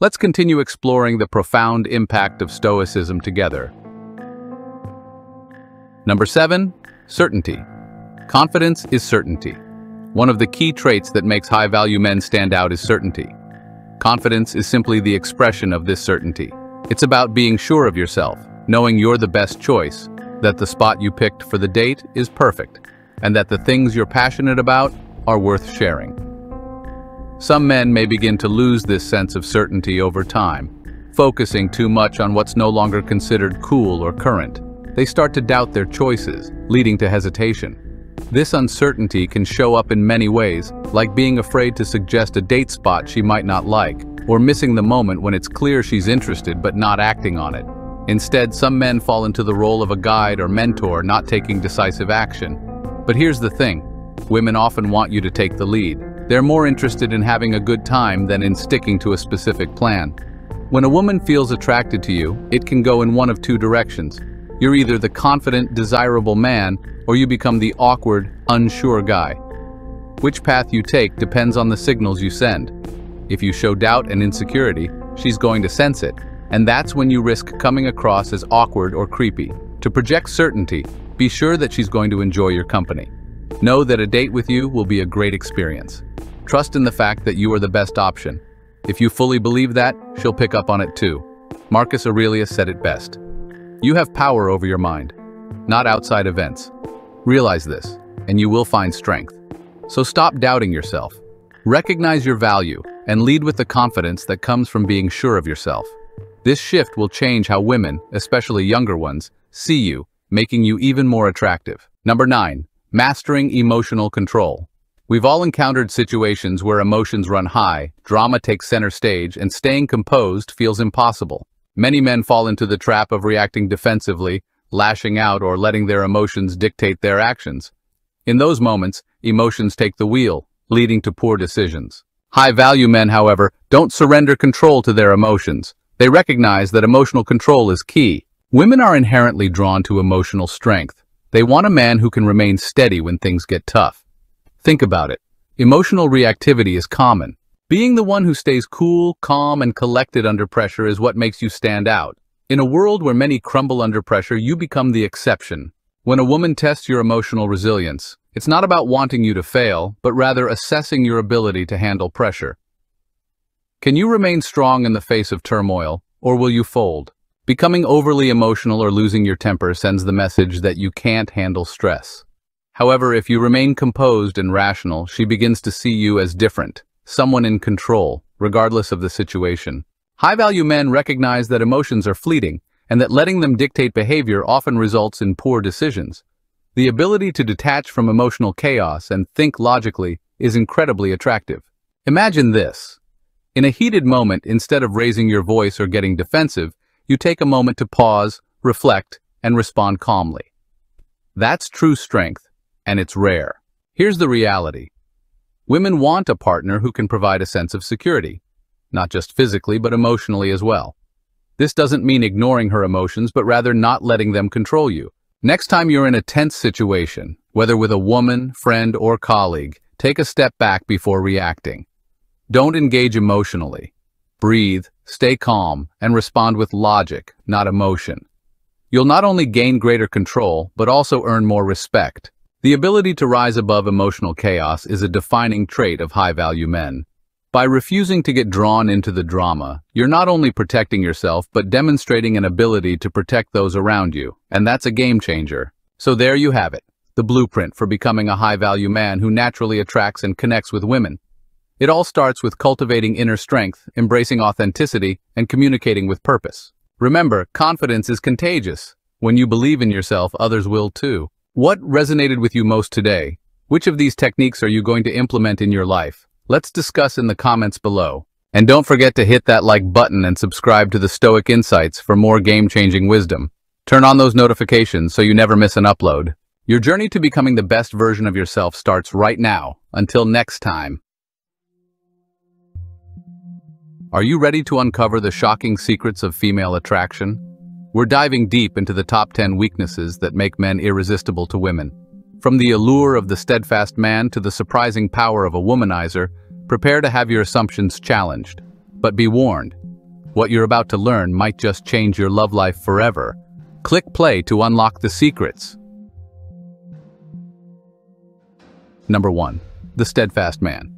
Let's continue exploring the profound impact of Stoicism together. Number 7. Certainty. Confidence is certainty. One of the key traits that makes high-value men stand out is certainty. Confidence is simply the expression of this certainty. It's about being sure of yourself, knowing you're the best choice, that the spot you picked for the date is perfect, and that the things you're passionate about are worth sharing. Some men may begin to lose this sense of certainty over time, focusing too much on what's no longer considered cool or current. They start to doubt their choices, leading to hesitation. This uncertainty can show up in many ways, like being afraid to suggest a date spot she might not like, or missing the moment when it's clear she's interested but not acting on it. Instead, some men fall into the role of a guide or mentor, not taking decisive action. But here's the thing, women often want you to take the lead. They're more interested in having a good time than in sticking to a specific plan. When a woman feels attracted to you, it can go in one of two directions. You're either the confident, desirable man, or you become the awkward, unsure guy. Which path you take depends on the signals you send. If you show doubt and insecurity, she's going to sense it, and that's when you risk coming across as awkward or creepy. To project certainty, be sure that she's going to enjoy your company. Know that a date with you will be a great experience. Trust in the fact that you are the best option. If you fully believe that, she'll pick up on it too. Marcus Aurelius said it best. You have power over your mind, not outside events. Realize this, and you will find strength. So stop doubting yourself. Recognize your value, and lead with the confidence that comes from being sure of yourself. This shift will change how women, especially younger ones, see you, making you even more attractive. Number 9. Mastering emotional control. We've all encountered situations where emotions run high, drama takes center stage, and staying composed feels impossible. Many men fall into the trap of reacting defensively, lashing out, or letting their emotions dictate their actions. In those moments, emotions take the wheel, leading to poor decisions. High-value men, however, don't surrender control to their emotions. They recognize that emotional control is key. Women are inherently drawn to emotional strength. They want a man who can remain steady when things get tough. Think about it. Emotional reactivity is common. Being the one who stays cool, calm, and collected under pressure is what makes you stand out. In a world where many crumble under pressure, you become the exception. When a woman tests your emotional resilience, it's not about wanting you to fail, but rather assessing your ability to handle pressure. Can you remain strong in the face of turmoil, or will you fold? Becoming overly emotional or losing your temper sends the message that you can't handle stress. However, if you remain composed and rational, she begins to see you as different, someone in control, regardless of the situation. High-value men recognize that emotions are fleeting, and that letting them dictate behavior often results in poor decisions. The ability to detach from emotional chaos and think logically is incredibly attractive. Imagine this. In a heated moment, instead of raising your voice or getting defensive, you take a moment to pause, reflect, and respond calmly. That's true strength, and it's rare. Here's the reality. Women want a partner who can provide a sense of security, not just physically but emotionally as well. This doesn't mean ignoring her emotions, but rather not letting them control you. Next time you're in a tense situation, whether with a woman, friend, or colleague, take a step back before reacting. Don't engage emotionally. Breathe, stay calm, and respond with logic, not emotion. You'll not only gain greater control, but also earn more respect. The ability to rise above emotional chaos is a defining trait of high-value men. By refusing to get drawn into the drama, you're not only protecting yourself, but demonstrating an ability to protect those around you, and that's a game changer. So there you have it, the blueprint for becoming a high-value man who naturally attracts and connects with women. It all starts with cultivating inner strength, embracing authenticity, and communicating with purpose. Remember, confidence is contagious. When you believe in yourself, others will too. What resonated with you most today? Which of these techniques are you going to implement in your life? Let's discuss in the comments below. And don't forget to hit that like button and subscribe to the Stoic Insights for more game-changing wisdom. Turn on those notifications so you never miss an upload. Your journey to becoming the best version of yourself starts right now. Until next time. Are you ready to uncover the shocking secrets of female attraction? We're diving deep into the top 10 weaknesses that make men irresistible to women. From the allure of the steadfast man to the surprising power of a womanizer, prepare to have your assumptions challenged. But be warned, what you're about to learn might just change your love life forever. Click play to unlock the secrets. Number 1. The steadfast man.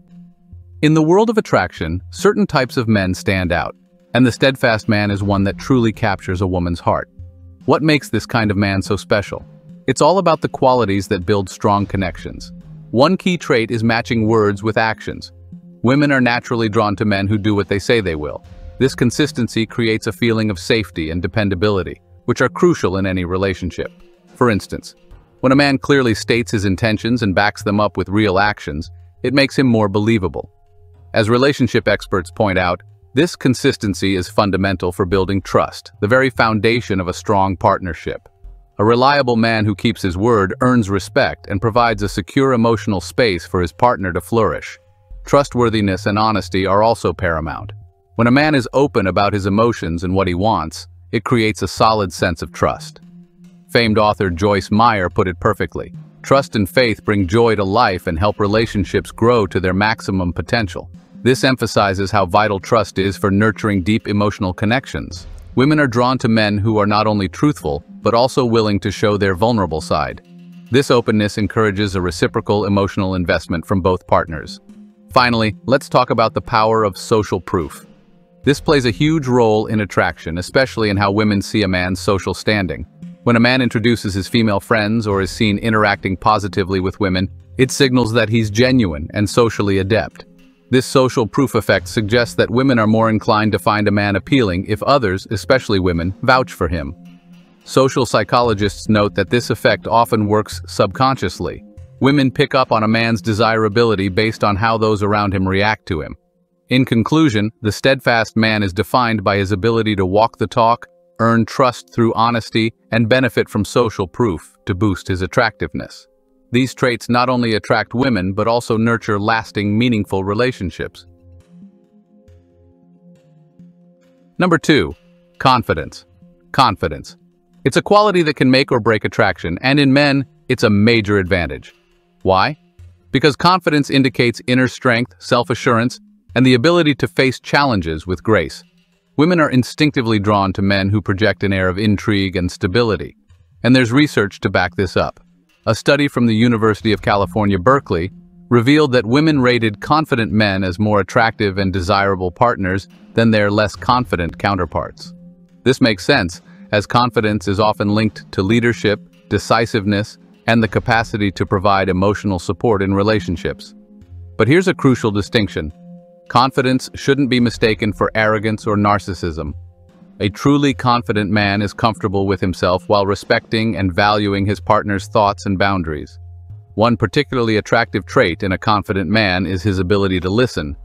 In the world of attraction, certain types of men stand out, and the steadfast man is one that truly captures a woman's heart. What makes this kind of man so special? It's all about the qualities that build strong connections. One key trait is matching words with actions. Women are naturally drawn to men who do what they say they will. This consistency creates a feeling of safety and dependability, which are crucial in any relationship. For instance, when a man clearly states his intentions and backs them up with real actions, it makes him more believable. As relationship experts point out, this consistency is fundamental for building trust, the very foundation of a strong partnership. A reliable man who keeps his word earns respect and provides a secure emotional space for his partner to flourish. Trustworthiness and honesty are also paramount. When a man is open about his emotions and what he wants, it creates a solid sense of trust. Famed author Joyce Meyer put it perfectly. Trust and faith bring joy to life and help relationships grow to their maximum potential. This emphasizes how vital trust is for nurturing deep emotional connections. Women are drawn to men who are not only truthful, but also willing to show their vulnerable side. This openness encourages a reciprocal emotional investment from both partners. Finally, let's talk about the power of social proof. This plays a huge role in attraction, especially in how women see a man's social standing. When a man introduces his female friends or is seen interacting positively with women, it signals that he's genuine and socially adept. This social proof effect suggests that women are more inclined to find a man appealing if others, especially women, vouch for him. Social psychologists note that this effect often works subconsciously. Women pick up on a man's desirability based on how those around him react to him. In conclusion, the steadfast man is defined by his ability to walk the talk, earn trust through honesty, and benefit from social proof to boost his attractiveness. These traits not only attract women but also nurture lasting, meaningful relationships. Number 2. Confidence. Confidence. It's a quality that can make or break attraction, and in men, it's a major advantage. Why? Because confidence indicates inner strength, self-assurance, and the ability to face challenges with grace. Women are instinctively drawn to men who project an air of intrigue and stability, and there's research to back this up. A study from the University of California, Berkeley, revealed that women rated confident men as more attractive and desirable partners than their less confident counterparts. This makes sense, as confidence is often linked to leadership, decisiveness, and the capacity to provide emotional support in relationships. But here's a crucial distinction. Confidence shouldn't be mistaken for arrogance or narcissism. A truly confident man is comfortable with himself while respecting and valuing his partner's thoughts and boundaries. One particularly attractive trait in a confident man is his ability to listen.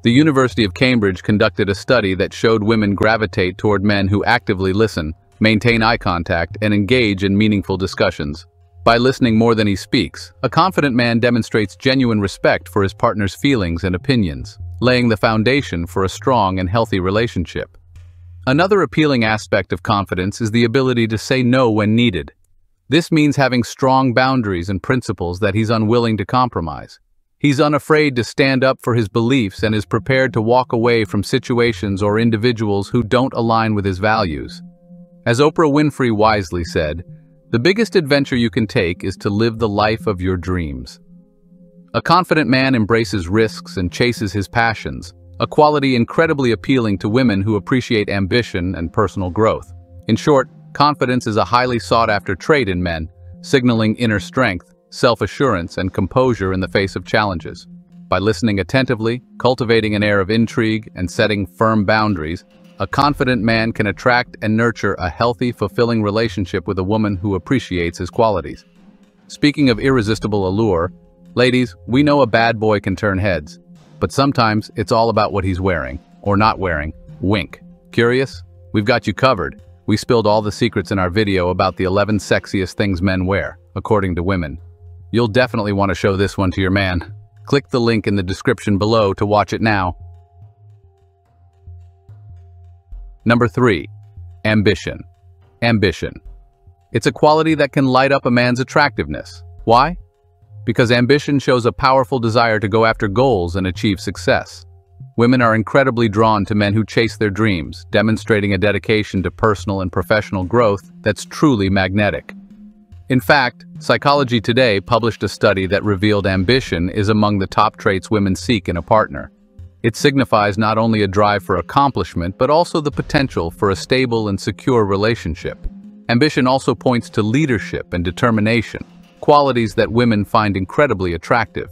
The University of Cambridge conducted a study that showed women gravitate toward men who actively listen, maintain eye contact, and engage in meaningful discussions. By listening more than he speaks, a confident man demonstrates genuine respect for his partner's feelings and opinions, laying the foundation for a strong and healthy relationship. Another appealing aspect of confidence is the ability to say no when needed. This means having strong boundaries and principles that he's unwilling to compromise. He's unafraid to stand up for his beliefs and is prepared to walk away from situations or individuals who don't align with his values. As Oprah Winfrey wisely said, "The biggest adventure you can take is to live the life of your dreams." A confident man embraces risks and chases his passions, a quality incredibly appealing to women who appreciate ambition and personal growth. In short, confidence is a highly sought-after trait in men, signaling inner strength, self-assurance, and composure in the face of challenges. By listening attentively, cultivating an air of intrigue, and setting firm boundaries, a confident man can attract and nurture a healthy, fulfilling relationship with a woman who appreciates his qualities. Speaking of irresistible allure, ladies, we know a bad boy can turn heads, but sometimes it's all about what he's wearing, or not wearing. Wink. Curious? We've got you covered. We spilled all the secrets in our video about the 11 sexiest things men wear, according to women. You'll definitely want to show this one to your man. Click the link in the description below to watch it now. Number 3. Ambition. Ambition. It's a quality that can light up a man's attractiveness. Why? Because ambition shows a powerful desire to go after goals and achieve success. Women are incredibly drawn to men who chase their dreams, demonstrating a dedication to personal and professional growth that's truly magnetic. In fact, Psychology Today published a study that revealed ambition is among the top traits women seek in a partner. It signifies not only a drive for accomplishment, but also the potential for a stable and secure relationship. Ambition also points to leadership and determination, qualities that women find incredibly attractive.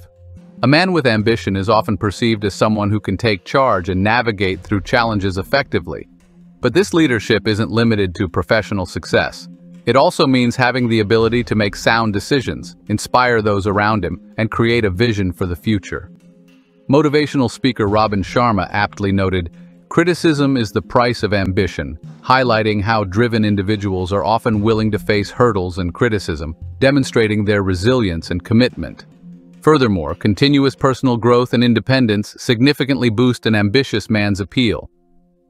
A man with ambition is often perceived as someone who can take charge and navigate through challenges effectively. But this leadership isn't limited to professional success. It also means having the ability to make sound decisions, inspire those around him, and create a vision for the future. Motivational speaker Robin Sharma aptly noted, "Criticism is the price of ambition," highlighting how driven individuals are often willing to face hurdles and criticism, demonstrating their resilience and commitment. Furthermore, continuous personal growth and independence significantly boost an ambitious man's appeal.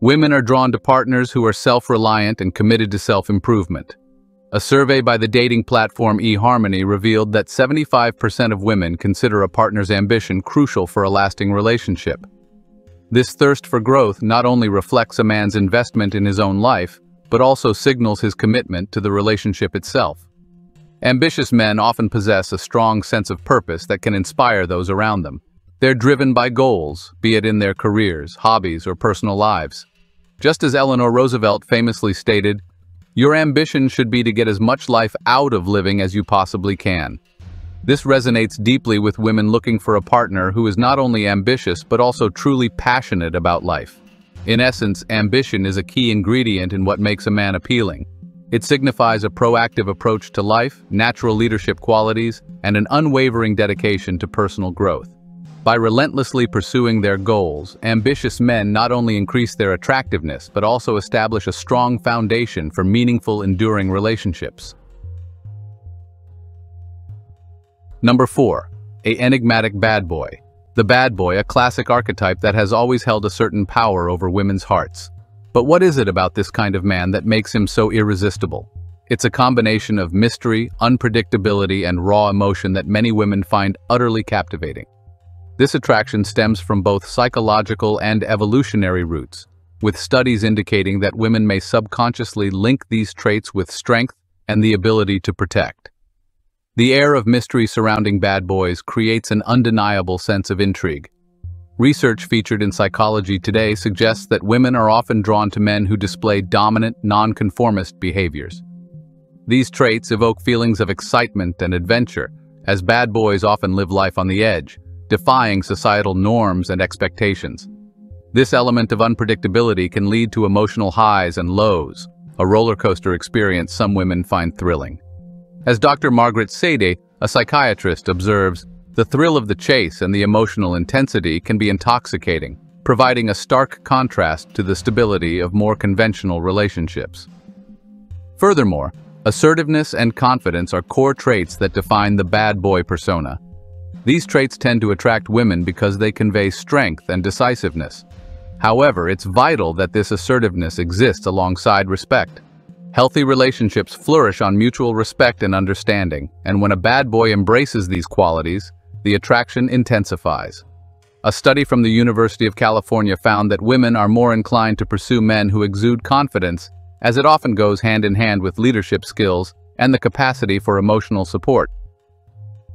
Women are drawn to partners who are self-reliant and committed to self-improvement. A survey by the dating platform eHarmony revealed that 75% of women consider a partner's ambition crucial for a lasting relationship. This thirst for growth not only reflects a man's investment in his own life, but also signals his commitment to the relationship itself. Ambitious men often possess a strong sense of purpose that can inspire those around them. They're driven by goals, be it in their careers, hobbies, or personal lives. Just as Eleanor Roosevelt famously stated, "Your ambition should be to get as much life out of living as you possibly can." This resonates deeply with women looking for a partner who is not only ambitious but also truly passionate about life. In essence, ambition is a key ingredient in what makes a man appealing. It signifies a proactive approach to life, natural leadership qualities, and an unwavering dedication to personal growth. By relentlessly pursuing their goals, ambitious men not only increase their attractiveness but also establish a strong foundation for meaningful, enduring relationships. Number 4. An enigmatic bad boy. The bad boy, a classic archetype that has always held a certain power over women's hearts. But what is it about this kind of man that makes him so irresistible? It's a combination of mystery, unpredictability, and raw emotion that many women find utterly captivating. This attraction stems from both psychological and evolutionary roots, with studies indicating that women may subconsciously link these traits with strength and the ability to protect. The air of mystery surrounding bad boys creates an undeniable sense of intrigue. Research featured in Psychology Today suggests that women are often drawn to men who display dominant, nonconformist behaviors. These traits evoke feelings of excitement and adventure, as bad boys often live life on the edge, defying societal norms and expectations. This element of unpredictability can lead to emotional highs and lows, a roller coaster experience some women find thrilling. As Dr. Margaret Sadie, a psychiatrist, observes, the thrill of the chase and the emotional intensity can be intoxicating, providing a stark contrast to the stability of more conventional relationships. Furthermore, assertiveness and confidence are core traits that define the bad boy persona. These traits tend to attract women because they convey strength and decisiveness. However, it's vital that this assertiveness exists alongside respect. Healthy relationships flourish on mutual respect and understanding, and when a bad boy embraces these qualities, the attraction intensifies. A study from the University of California found that women are more inclined to pursue men who exude confidence, as it often goes hand in hand with leadership skills and the capacity for emotional support.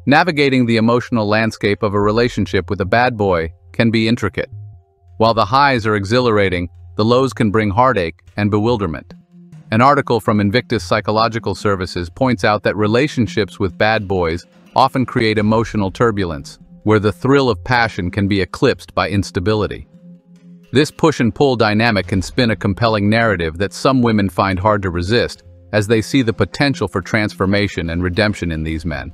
Navigating the emotional landscape of a relationship with a bad boy can be intricate. While the highs are exhilarating, the lows can bring heartache and bewilderment. An article from Invictus Psychological Services points out that relationships with bad boys often create emotional turbulence, where the thrill of passion can be eclipsed by instability. This push-and-pull dynamic can spin a compelling narrative that some women find hard to resist, as they see the potential for transformation and redemption in these men.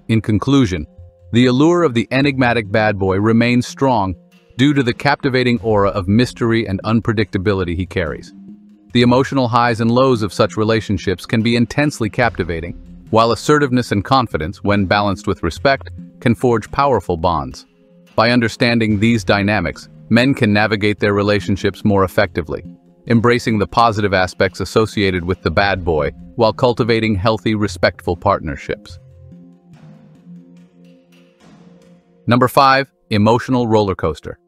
In conclusion, the allure of the enigmatic bad boy remains strong due to the captivating aura of mystery and unpredictability he carries. The emotional highs and lows of such relationships can be intensely captivating, while assertiveness and confidence, when balanced with respect, can forge powerful bonds. By understanding these dynamics, men can navigate their relationships more effectively, embracing the positive aspects associated with the bad boy while cultivating healthy, respectful partnerships. Number 5. Emotional roller coaster.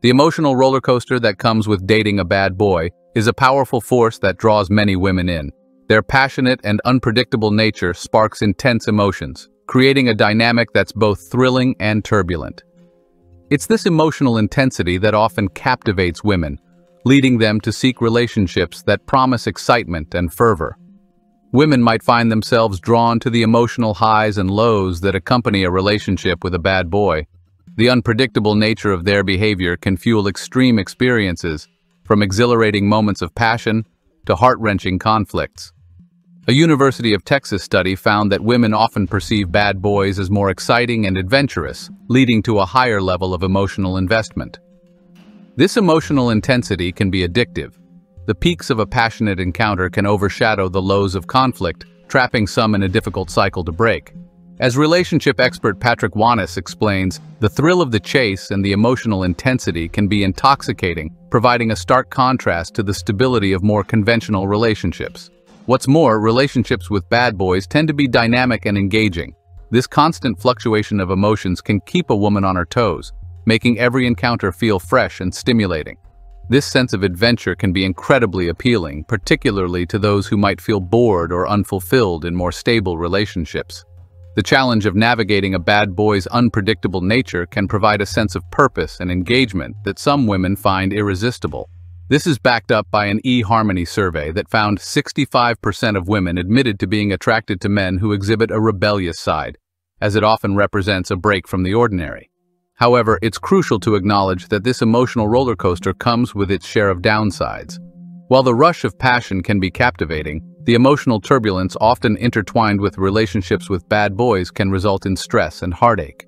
The emotional roller coaster that comes with dating a bad boy is a powerful force that draws many women in. Their passionate and unpredictable nature sparks intense emotions, creating a dynamic that's both thrilling and turbulent. It's this emotional intensity that often captivates women, leading them to seek relationships that promise excitement and fervor. Women might find themselves drawn to the emotional highs and lows that accompany a relationship with a bad boy. The unpredictable nature of their behavior can fuel extreme experiences, from exhilarating moments of passion to heart-wrenching conflicts. A University of Texas study found that women often perceive bad boys as more exciting and adventurous, leading to a higher level of emotional investment. This emotional intensity can be addictive. The peaks of a passionate encounter can overshadow the lows of conflict, trapping some in a difficult cycle to break. As relationship expert Patrick Wanis explains, the thrill of the chase and the emotional intensity can be intoxicating, providing a stark contrast to the stability of more conventional relationships. What's more, relationships with bad boys tend to be dynamic and engaging. This constant fluctuation of emotions can keep a woman on her toes, making every encounter feel fresh and stimulating. This sense of adventure can be incredibly appealing, particularly to those who might feel bored or unfulfilled in more stable relationships. The challenge of navigating a bad boy's unpredictable nature can provide a sense of purpose and engagement that some women find irresistible. This is backed up by an eHarmony survey that found 65% of women admitted to being attracted to men who exhibit a rebellious side, as it often represents a break from the ordinary. However, it's crucial to acknowledge that this emotional roller coaster comes with its share of downsides. While the rush of passion can be captivating, the emotional turbulence often intertwined with relationships with bad boys can result in stress and heartache.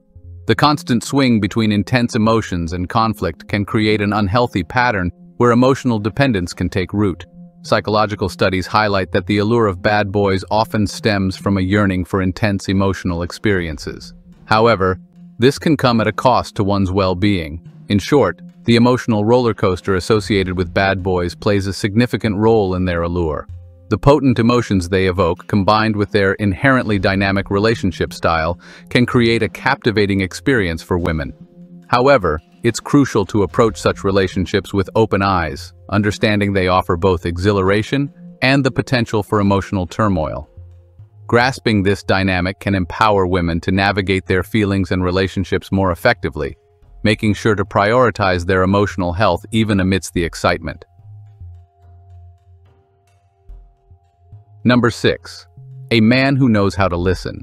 The constant swing between intense emotions and conflict can create an unhealthy pattern where emotional dependence can take root. Psychological studies highlight that the allure of bad boys often stems from a yearning for intense emotional experiences. However, this can come at a cost to one's well-being. In short, the emotional roller coaster associated with bad boys plays a significant role in their allure. The potent emotions they evoke, combined with their inherently dynamic relationship style, can create a captivating experience for women. However, it's crucial to approach such relationships with open eyes, understanding they offer both exhilaration and the potential for emotional turmoil. Grasping this dynamic can empower women to navigate their feelings and relationships more effectively, making sure to prioritize their emotional health even amidst the excitement. Number 6. A man who knows how to listen.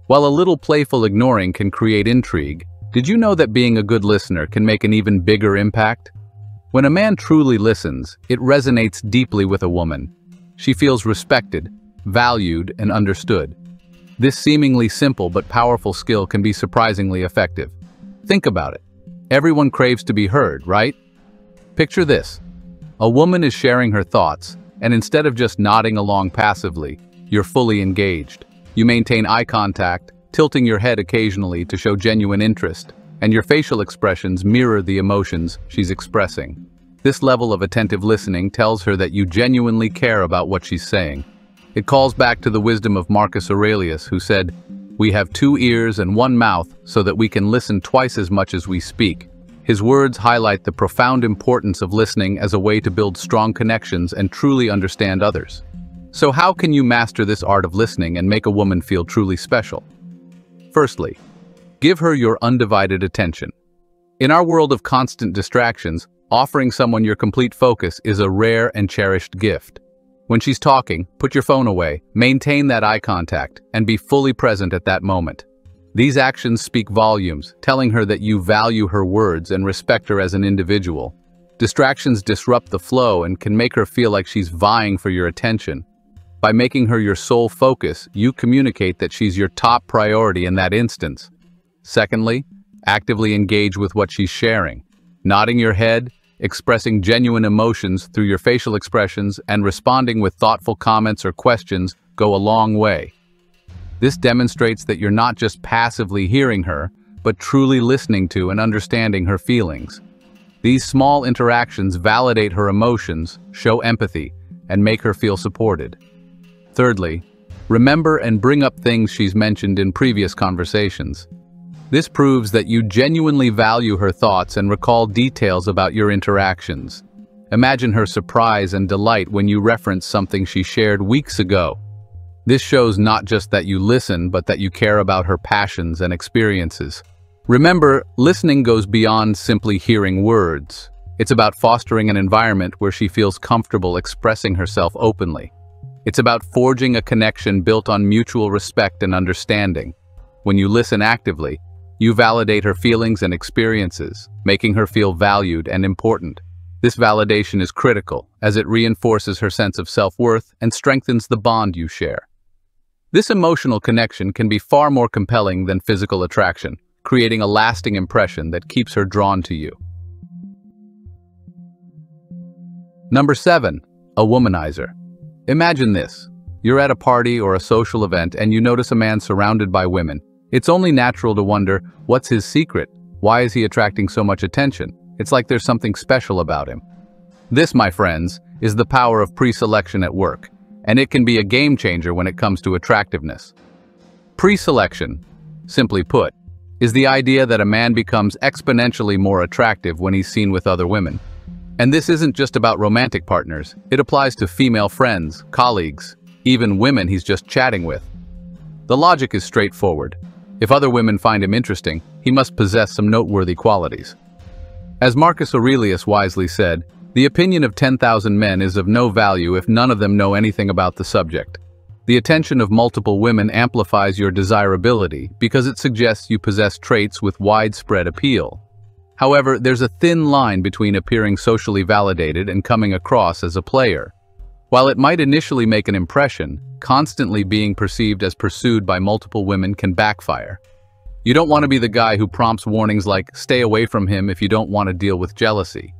While a little playful ignoring can create intrigue, did you know that being a good listener can make an even bigger impact? When a man truly listens, it resonates deeply with a woman. She feels respected, valued, and understood. This seemingly simple but powerful skill can be surprisingly effective. Think about it. Everyone craves to be heard, right? Picture this. A woman is sharing her thoughts, and instead of just nodding along passively, you're fully engaged. You maintain eye contact, tilting your head occasionally to show genuine interest, and your facial expressions mirror the emotions she's expressing. This level of attentive listening tells her that you genuinely care about what she's saying. It calls back to the wisdom of Marcus Aurelius, who said, "We have 2 ears and 1 mouth so that we can listen twice as much as we speak." His words highlight the profound importance of listening as a way to build strong connections and truly understand others. So how can you master this art of listening and make a woman feel truly special? Firstly, give her your undivided attention. In our world of constant distractions, offering someone your complete focus is a rare and cherished gift. When she's talking, put your phone away, maintain that eye contact, and be fully present at that moment. These actions speak volumes, telling her that you value her words and respect her as an individual. Distractions disrupt the flow and can make her feel like she's vying for your attention. By making her your sole focus, you communicate that she's your top priority in that instance. Secondly, actively engage with what she's sharing. Nodding your head, expressing genuine emotions through your facial expressions, and responding with thoughtful comments or questions go a long way. This demonstrates that you're not just passively hearing her, but truly listening to and understanding her feelings. These small interactions validate her emotions, show empathy, and make her feel supported. Thirdly, remember and bring up things she's mentioned in previous conversations. This proves that you genuinely value her thoughts and recall details about your interactions. Imagine her surprise and delight when you reference something she shared weeks ago. This shows not just that you listen, but that you care about her passions and experiences. Remember, listening goes beyond simply hearing words. It's about fostering an environment where she feels comfortable expressing herself openly. It's about forging a connection built on mutual respect and understanding. When you listen actively, you validate her feelings and experiences, making her feel valued and important. This validation is critical, as it reinforces her sense of self-worth and strengthens the bond you share. This emotional connection can be far more compelling than physical attraction, creating a lasting impression that keeps her drawn to you. Number 7. A womanizer. Imagine this. You're at a party or a social event and you notice a man surrounded by women. It's only natural to wonder, what's his secret? Why is he attracting so much attention? It's like there's something special about him. This, my friends, is the power of pre-selection at work, and it can be a game changer when it comes to attractiveness. Pre-selection, simply put, is the idea that a man becomes exponentially more attractive when he's seen with other women. And this isn't just about romantic partners, it applies to female friends, colleagues, even women he's just chatting with. The logic is straightforward. If other women find him interesting, he must possess some noteworthy qualities. As Marcus Aurelius wisely said, the opinion of 10,000 men is of no value if none of them know anything about the subject. The attention of multiple women amplifies your desirability because it suggests you possess traits with widespread appeal. However, there's a thin line between appearing socially validated and coming across as a player. While it might initially make an impression, constantly being perceived as pursued by multiple women can backfire. You don't want to be the guy who prompts warnings like, "Stay away from him if you don't want to deal with jealousy."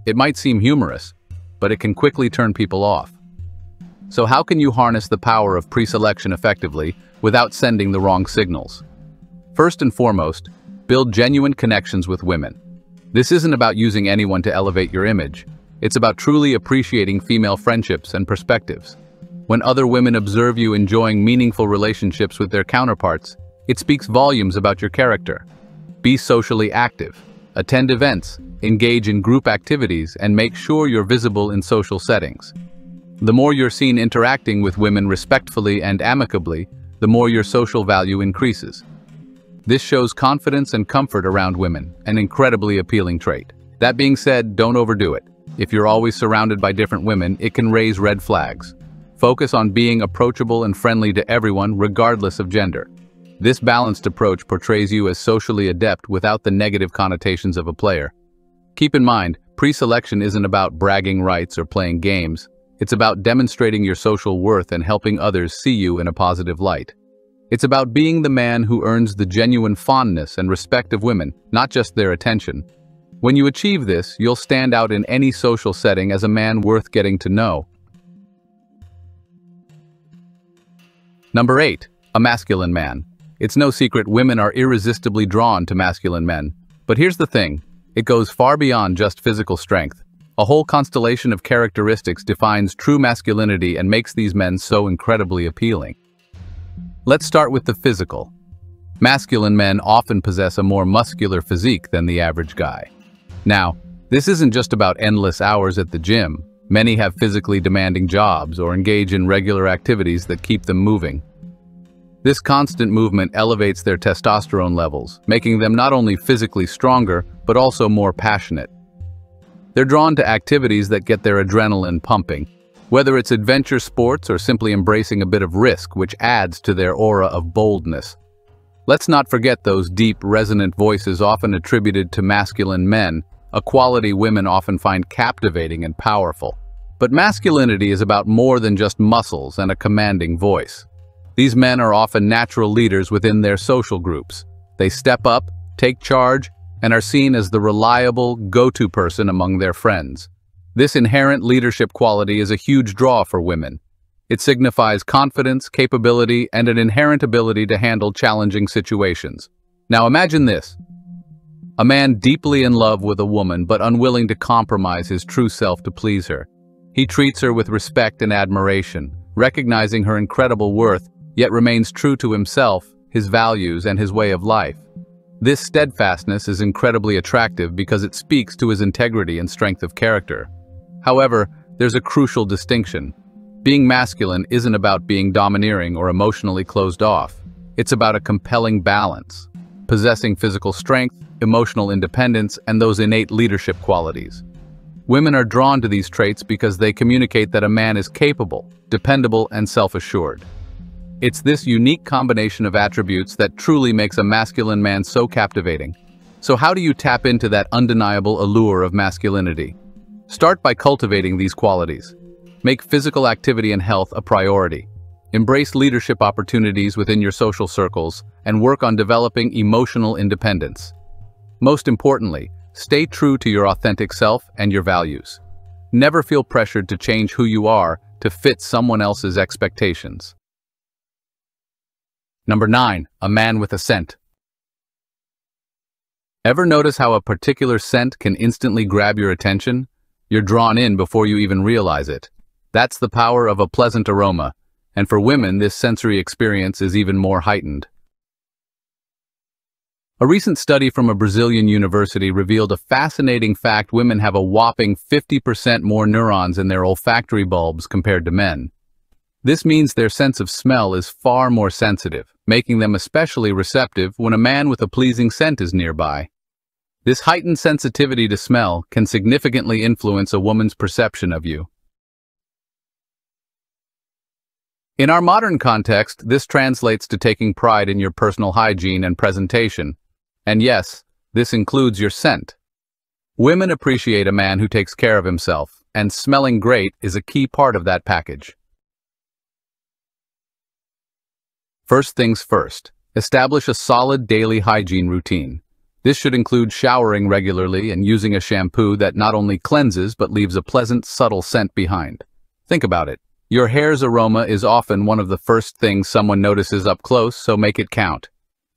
It might seem humorous, but it can quickly turn people off. So how can you harness the power of pre-selection effectively without sending the wrong signals? First and foremost, build genuine connections with women. This isn't about using anyone to elevate your image. It's about truly appreciating female friendships and perspectives. When other women observe you enjoying meaningful relationships with their counterparts, it speaks volumes about your character. Be socially active. Attend events, engage in group activities, and make sure you're visible in social settings. The more you're seen interacting with women respectfully and amicably, the more your social value increases. This shows confidence and comfort around women, an incredibly appealing trait. That being said, don't overdo it. If you're always surrounded by different women, it can raise red flags. Focus on being approachable and friendly to everyone, regardless of gender. This balanced approach portrays you as socially adept without the negative connotations of a player. Keep in mind, pre-selection isn't about bragging rights or playing games. It's about demonstrating your social worth and helping others see you in a positive light. It's about being the man who earns the genuine fondness and respect of women, not just their attention. When you achieve this, you'll stand out in any social setting as a man worth getting to know. Number 8. A masculine man. It's no secret women are irresistibly drawn to masculine men. But here's the thing, it goes far beyond just physical strength. A whole constellation of characteristics defines true masculinity and makes these men so incredibly appealing. Let's start with the physical. Masculine men often possess a more muscular physique than the average guy. Now, this isn't just about endless hours at the gym. Many have physically demanding jobs or engage in regular activities that keep them moving. This constant movement elevates their testosterone levels, making them not only physically stronger, but also more passionate. They're drawn to activities that get their adrenaline pumping, whether it's adventure sports or simply embracing a bit of risk, which adds to their aura of boldness. Let's not forget those deep, resonant voices often attributed to masculine men, a quality women often find captivating and powerful. But masculinity is about more than just muscles and a commanding voice. These men are often natural leaders within their social groups. They step up, take charge, and are seen as the reliable, go-to person among their friends. This inherent leadership quality is a huge draw for women. It signifies confidence, capability, and an inherent ability to handle challenging situations. Now imagine this. A man deeply in love with a woman but unwilling to compromise his true self to please her. He treats her with respect and admiration, recognizing her incredible worth, yet remains true to himself, his values, and his way of life. This steadfastness is incredibly attractive because it speaks to his integrity and strength of character. However, there's a crucial distinction. Being masculine isn't about being domineering or emotionally closed off. It's about a compelling balance, possessing physical strength, emotional independence, and those innate leadership qualities. Women are drawn to these traits because they communicate that a man is capable, dependable, and self-assured. It's this unique combination of attributes that truly makes a masculine man so captivating. So how do you tap into that undeniable allure of masculinity? Start by cultivating these qualities. Make physical activity and health a priority. Embrace leadership opportunities within your social circles and work on developing emotional independence. Most importantly, stay true to your authentic self and your values. Never feel pressured to change who you are to fit someone else's expectations. Number 9. A man with a scent. Ever notice how a particular scent can instantly grab your attention? You're drawn in before you even realize it. That's the power of a pleasant aroma, and for women this sensory experience is even more heightened. A recent study from a Brazilian university revealed a fascinating fact: women have a whopping 50% more neurons in their olfactory bulbs compared to men. This means their sense of smell is far more sensitive, making them especially receptive when a man with a pleasing scent is nearby. This heightened sensitivity to smell can significantly influence a woman's perception of you. In our modern context, this translates to taking pride in your personal hygiene and presentation. And yes, this includes your scent. Women appreciate a man who takes care of himself, and smelling great is a key part of that package. First things first, establish a solid daily hygiene routine. This should include showering regularly and using a shampoo that not only cleanses but leaves a pleasant, subtle scent behind. Think about it. Your hair's aroma is often one of the first things someone notices up close, so make it count.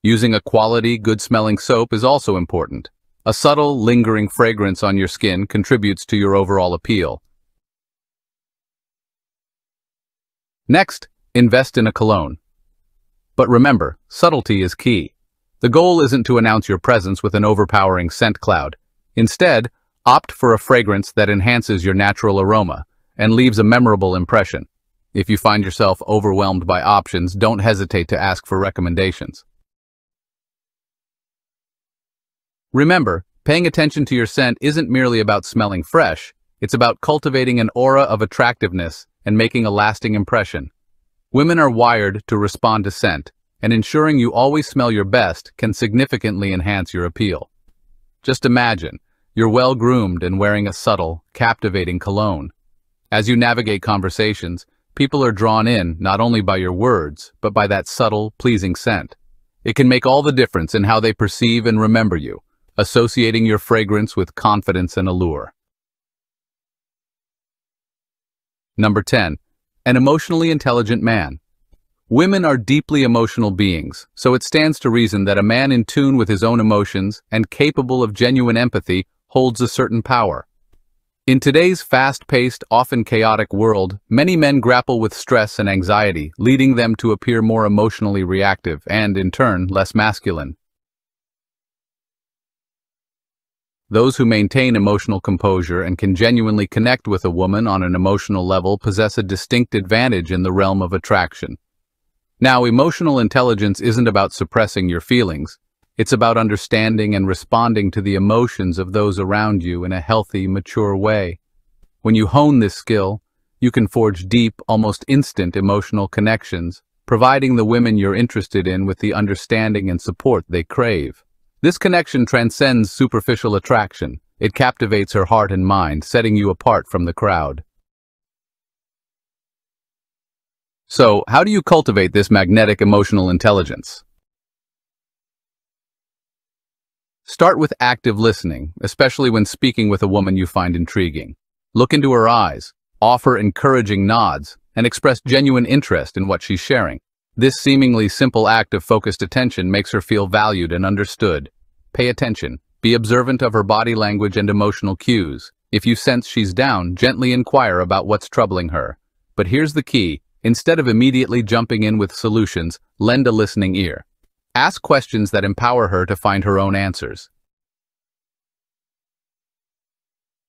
Using a quality, good-smelling soap is also important. A subtle, lingering fragrance on your skin contributes to your overall appeal. Next, invest in a cologne. But remember, subtlety is key. The goal isn't to announce your presence with an overpowering scent cloud. Instead, opt for a fragrance that enhances your natural aroma and leaves a memorable impression. If you find yourself overwhelmed by options, don't hesitate to ask for recommendations. Remember, paying attention to your scent isn't merely about smelling fresh, it's about cultivating an aura of attractiveness and making a lasting impression. Women are wired to respond to scent, and ensuring you always smell your best can significantly enhance your appeal. Just imagine, you're well-groomed and wearing a subtle, captivating cologne. As you navigate conversations, people are drawn in not only by your words, but by that subtle, pleasing scent. It can make all the difference in how they perceive and remember you, associating your fragrance with confidence and allure. Number 10. An emotionally intelligent man. Women are deeply emotional beings, so it stands to reason that a man in tune with his own emotions and capable of genuine empathy holds a certain power. In today's fast-paced, often chaotic world, many men grapple with stress and anxiety, leading them to appear more emotionally reactive and, in turn, less masculine. Those who maintain emotional composure and can genuinely connect with a woman on an emotional level possess a distinct advantage in the realm of attraction. Now, emotional intelligence isn't about suppressing your feelings. It's about understanding and responding to the emotions of those around you in a healthy, mature way. When you hone this skill, you can forge deep, almost instant emotional connections, providing the women you're interested in with the understanding and support they crave. This connection transcends superficial attraction. It captivates her heart and mind, setting you apart from the crowd. So, how do you cultivate this magnetic emotional intelligence? Start with active listening, especially when speaking with a woman you find intriguing. Look into her eyes, offer encouraging nods, and express genuine interest in what she's sharing. This seemingly simple act of focused attention makes her feel valued and understood. Pay attention. Be observant of her body language and emotional cues. If you sense she's down, gently inquire about what's troubling her. But here's the key. Instead of immediately jumping in with solutions, lend a listening ear. Ask questions that empower her to find her own answers.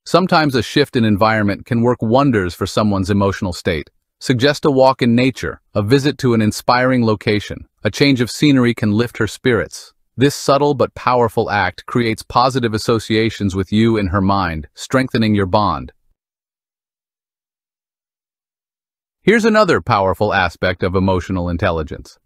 Sometimes a shift in environment can work wonders for someone's emotional state. Suggest a walk in nature, a visit to an inspiring location. A change of scenery can lift her spirits. This subtle but powerful act creates positive associations with you in her mind, strengthening your bond. Here's another powerful aspect of emotional intelligence.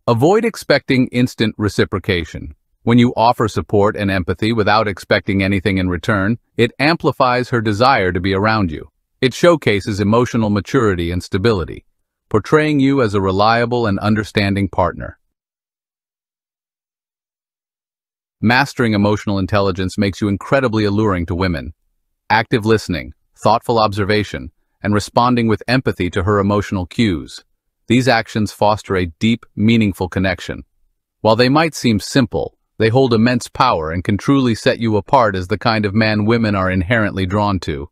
Avoid expecting instant reciprocation. When you offer support and empathy without expecting anything in return, it amplifies her desire to be around you. It showcases emotional maturity and stability, portraying you as a reliable and understanding partner. Mastering emotional intelligence makes you incredibly alluring to women. Active listening, thoughtful observation, and responding with empathy to her emotional cues. These actions foster a deep, meaningful connection. While they might seem simple, they hold immense power and can truly set you apart as the kind of man women are inherently drawn to.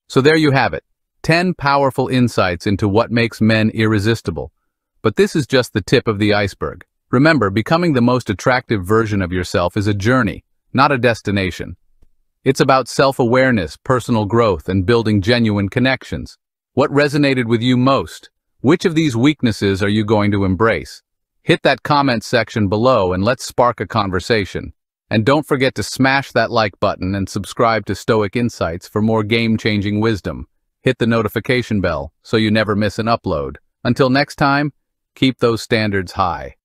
So there you have it, 10 powerful insights into what makes men irresistible. But this is just the tip of the iceberg. Remember, becoming the most attractive version of yourself is a journey, not a destination. It's about self-awareness, personal growth, and building genuine connections. What resonated with you most? Which of these weaknesses are you going to embrace? Hit that comment section below and let's spark a conversation. And don't forget to smash that like button and subscribe to Stoic Insights for more game-changing wisdom. Hit the notification bell so you never miss an upload. Until next time, keep those standards high.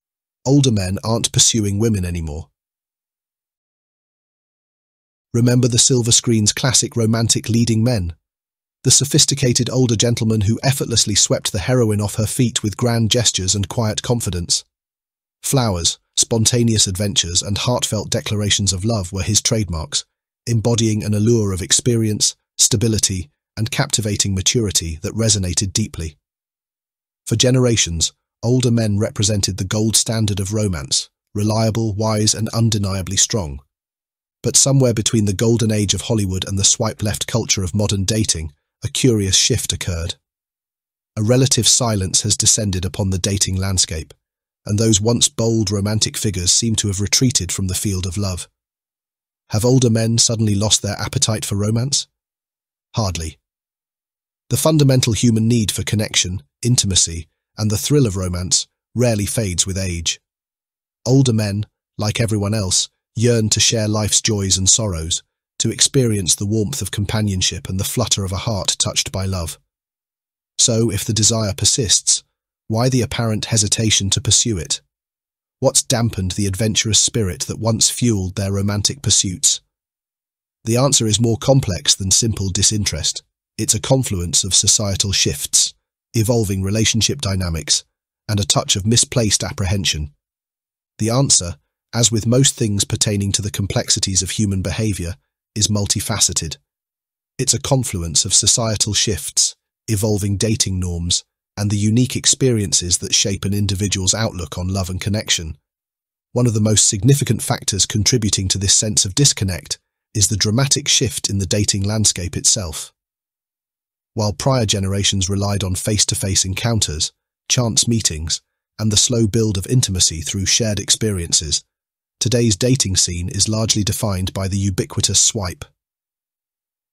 Older men aren't pursuing women anymore. Remember the silver screen's classic romantic leading men? The sophisticated older gentleman who effortlessly swept the heroine off her feet with grand gestures and quiet confidence. Flowers, spontaneous adventures, and heartfelt declarations of love were his trademarks, embodying an allure of experience, stability, and captivating maturity that resonated deeply. For generations, older men represented the gold standard of romance, reliable, wise, and undeniably strong. But somewhere between the golden age of Hollywood and the swipe-left culture of modern dating, a curious shift occurred. A relative silence has descended upon the dating landscape, and those once bold romantic figures seem to have retreated from the field of love. Have older men suddenly lost their appetite for romance? Hardly. The fundamental human need for connection, intimacy, and the thrill of romance rarely fades with age. Older men, like everyone else, yearn to share life's joys and sorrows, to experience the warmth of companionship and the flutter of a heart touched by love. So, if the desire persists, why the apparent hesitation to pursue it? What's dampened the adventurous spirit that once fueled their romantic pursuits? The answer is more complex than simple disinterest. It's a confluence of societal shifts, evolving relationship dynamics, and a touch of misplaced apprehension. The answer, as with most things pertaining to the complexities of human behavior, is multifaceted. It's a confluence of societal shifts, evolving dating norms, and the unique experiences that shape an individual's outlook on love and connection. One of the most significant factors contributing to this sense of disconnect is the dramatic shift in the dating landscape itself. While prior generations relied on face-to-face encounters, chance meetings, and the slow build of intimacy through shared experiences, today's dating scene is largely defined by the ubiquitous swipe.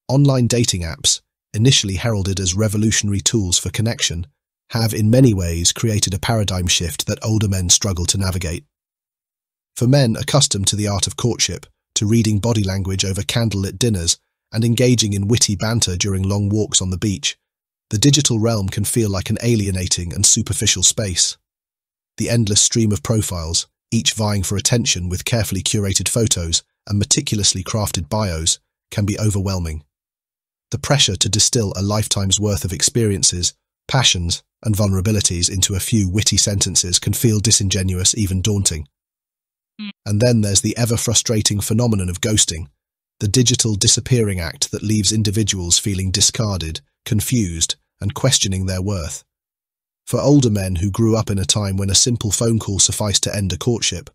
Online dating apps, initially heralded as revolutionary tools for connection, have in many ways created a paradigm shift that older men struggle to navigate. For men accustomed to the art of courtship, to reading body language over candlelit dinners, and engaging in witty banter during long walks on the beach, the digital realm can feel like an alienating and superficial space. The endless stream of profiles, each vying for attention with carefully curated photos and meticulously crafted bios, can be overwhelming. The pressure to distill a lifetime's worth of experiences, passions, and vulnerabilities into a few witty sentences can feel disingenuous, even daunting. And then there's the ever-frustrating phenomenon of ghosting, the digital disappearing act that leaves individuals feeling discarded, confused, and questioning their worth. For older men who grew up in a time when a simple phone call sufficed to end a courtship,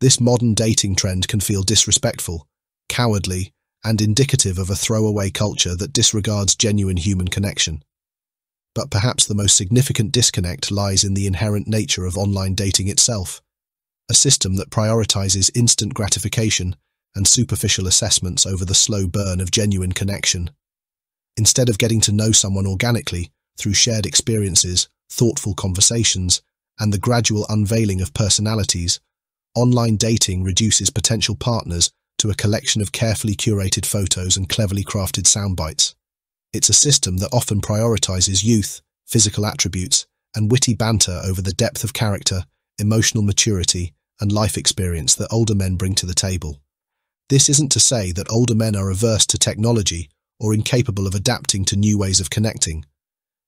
this modern dating trend can feel disrespectful, cowardly, and indicative of a throwaway culture that disregards genuine human connection. But perhaps the most significant disconnect lies in the inherent nature of online dating itself, a system that prioritizes instant gratification and superficial assessments over the slow burn of genuine connection. Instead of getting to know someone organically through shared experiences, thoughtful conversations, and the gradual unveiling of personalities, online dating reduces potential partners to a collection of carefully curated photos and cleverly crafted soundbites. It's a system that often prioritizes youth, physical attributes, and witty banter over the depth of character, emotional maturity, and life experience that older men bring to the table. This isn't to say that older men are averse to technology or incapable of adapting to new ways of connecting.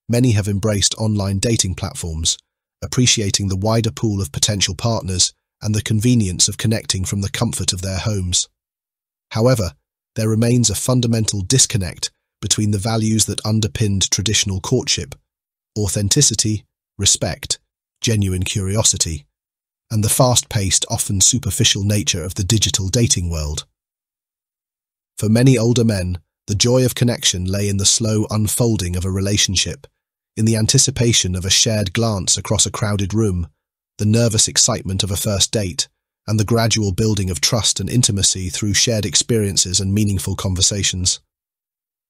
Many have embraced online dating platforms, appreciating the wider pool of potential partners and the convenience of connecting from the comfort of their homes. However, there remains a fundamental disconnect between the values that underpinned traditional courtship, authenticity, respect, genuine curiosity, and the fast-paced, often superficial nature of the digital dating world. For many older men, the joy of connection lay in the slow unfolding of a relationship, in the anticipation of a shared glance across a crowded room, the nervous excitement of a first date, and the gradual building of trust and intimacy through shared experiences and meaningful conversations.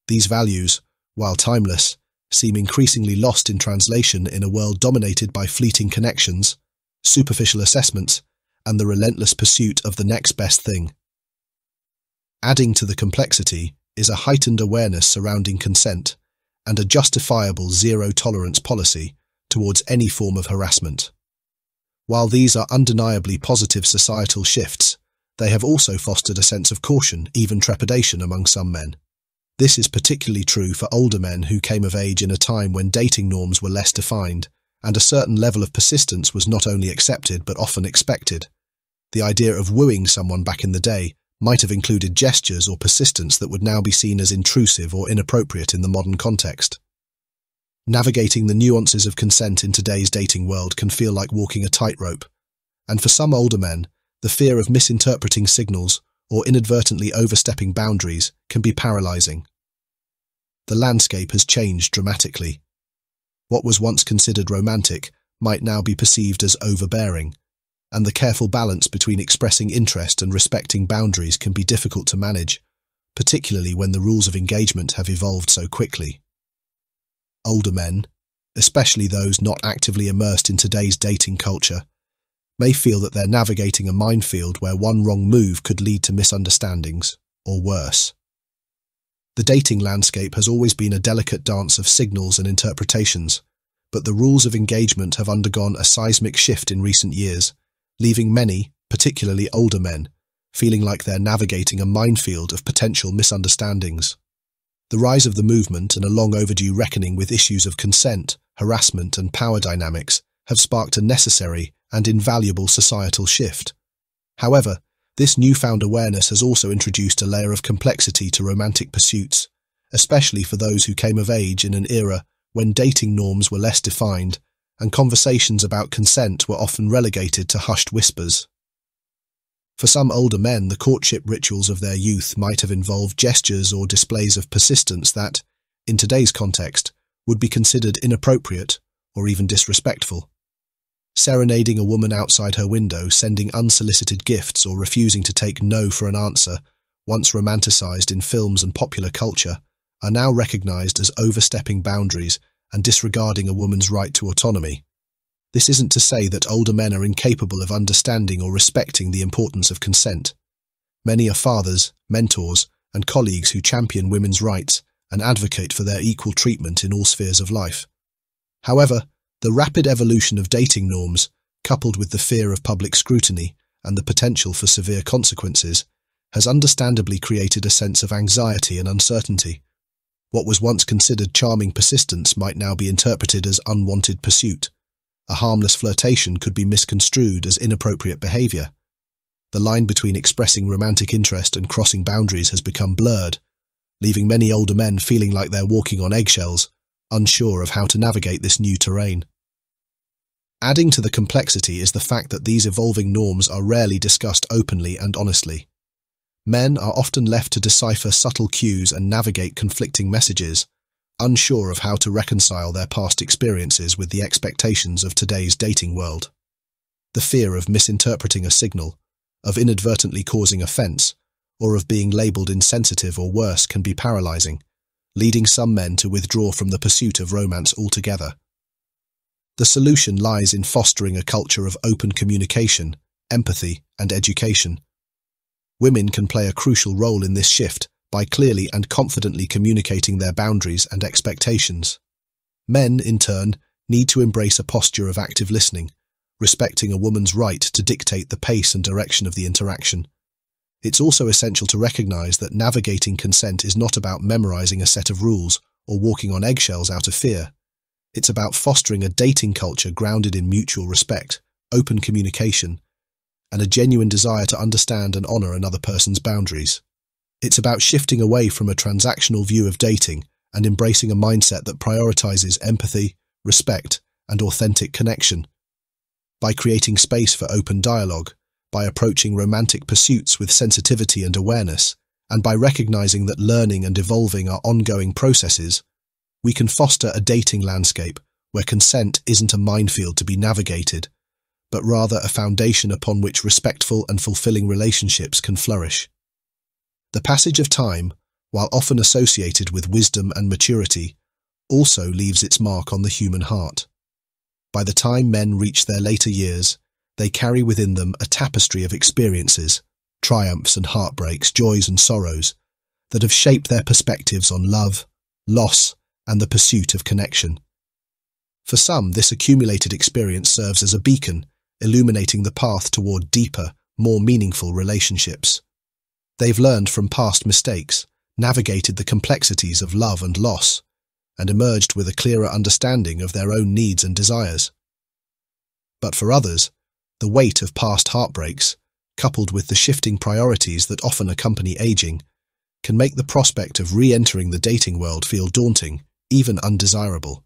These values, while timeless, seem increasingly lost in translation in a world dominated by fleeting connections, superficial assessments, and the relentless pursuit of the next best thing. Adding to the complexity is a heightened awareness surrounding consent and a justifiable zero-tolerance policy towards any form of harassment. While these are undeniably positive societal shifts, they have also fostered a sense of caution, even trepidation, among some men. This is particularly true for older men who came of age in a time when dating norms were less defined, and a certain level of persistence was not only accepted but often expected. The idea of wooing someone back in the day might have included gestures or persistence that would now be seen as intrusive or inappropriate in the modern context. Navigating the nuances of consent in today's dating world can feel like walking a tightrope, and for some older men, the fear of misinterpreting signals or inadvertently overstepping boundaries can be paralyzing. The landscape has changed dramatically. What was once considered romantic might now be perceived as overbearing, and the careful balance between expressing interest and respecting boundaries can be difficult to manage, particularly when the rules of engagement have evolved so quickly. Older men, especially those not actively immersed in today's dating culture, may feel that they're navigating a minefield where one wrong move could lead to misunderstandings, or worse. The dating landscape has always been a delicate dance of signals and interpretations, but the rules of engagement have undergone a seismic shift in recent years, leaving many, particularly older men, feeling like they're navigating a minefield of potential misunderstandings. The rise of the movement and a long-overdue reckoning with issues of consent, harassment, and power dynamics have sparked a necessary and invaluable societal shift. However, this newfound awareness has also introduced a layer of complexity to romantic pursuits, especially for those who came of age in an era when dating norms were less defined and conversations about consent were often relegated to hushed whispers. For some older men, the courtship rituals of their youth might have involved gestures or displays of persistence that, in today's context, would be considered inappropriate or even disrespectful. Serenading a woman outside her window, sending unsolicited gifts, or refusing to take no for an answer, once romanticized in films and popular culture, are now recognized as overstepping boundaries and disregarding a woman's right to autonomy. This isn't to say that older men are incapable of understanding or respecting the importance of consent. Many are fathers, mentors, and colleagues who champion women's rights and advocate for their equal treatment in all spheres of life. However, the rapid evolution of dating norms, coupled with the fear of public scrutiny and the potential for severe consequences, has understandably created a sense of anxiety and uncertainty. What was once considered charming persistence might now be interpreted as unwanted pursuit. A harmless flirtation could be misconstrued as inappropriate behavior. The line between expressing romantic interest and crossing boundaries has become blurred, leaving many older men feeling like they're walking on eggshells, unsure of how to navigate this new terrain. Adding to the complexity is the fact that these evolving norms are rarely discussed openly and honestly. Men are often left to decipher subtle cues and navigate conflicting messages, unsure of how to reconcile their past experiences with the expectations of today's dating world. The fear of misinterpreting a signal, of inadvertently causing offense, or of being labeled insensitive or worse can be paralyzing, leading some men to withdraw from the pursuit of romance altogether. The solution lies in fostering a culture of open communication, empathy, and education. Women can play a crucial role in this shift by clearly and confidently communicating their boundaries and expectations. Men, in turn, need to embrace a posture of active listening, respecting a woman's right to dictate the pace and direction of the interaction. It's also essential to recognize that navigating consent is not about memorizing a set of rules or walking on eggshells out of fear. It's about fostering a dating culture grounded in mutual respect, open communication, and a genuine desire to understand and honor another person's boundaries. It's about shifting away from a transactional view of dating and embracing a mindset that prioritizes empathy, respect, and authentic connection. By creating space for open dialogue, by approaching romantic pursuits with sensitivity and awareness, and by recognizing that learning and evolving are ongoing processes, we can foster a dating landscape where consent isn't a minefield to be navigated, but rather a foundation upon which respectful and fulfilling relationships can flourish. The passage of time, while often associated with wisdom and maturity, also leaves its mark on the human heart. By the time men reach their later years, they carry within them a tapestry of experiences, triumphs and heartbreaks, joys and sorrows, that have shaped their perspectives on love, loss, and the pursuit of connection. For some, this accumulated experience serves as a beacon, illuminating the path toward deeper, more meaningful relationships. They've learned from past mistakes, navigated the complexities of love and loss, and emerged with a clearer understanding of their own needs and desires. But for others, the weight of past heartbreaks, coupled with the shifting priorities that often accompany aging, can make the prospect of re-entering the dating world feel daunting, even undesirable.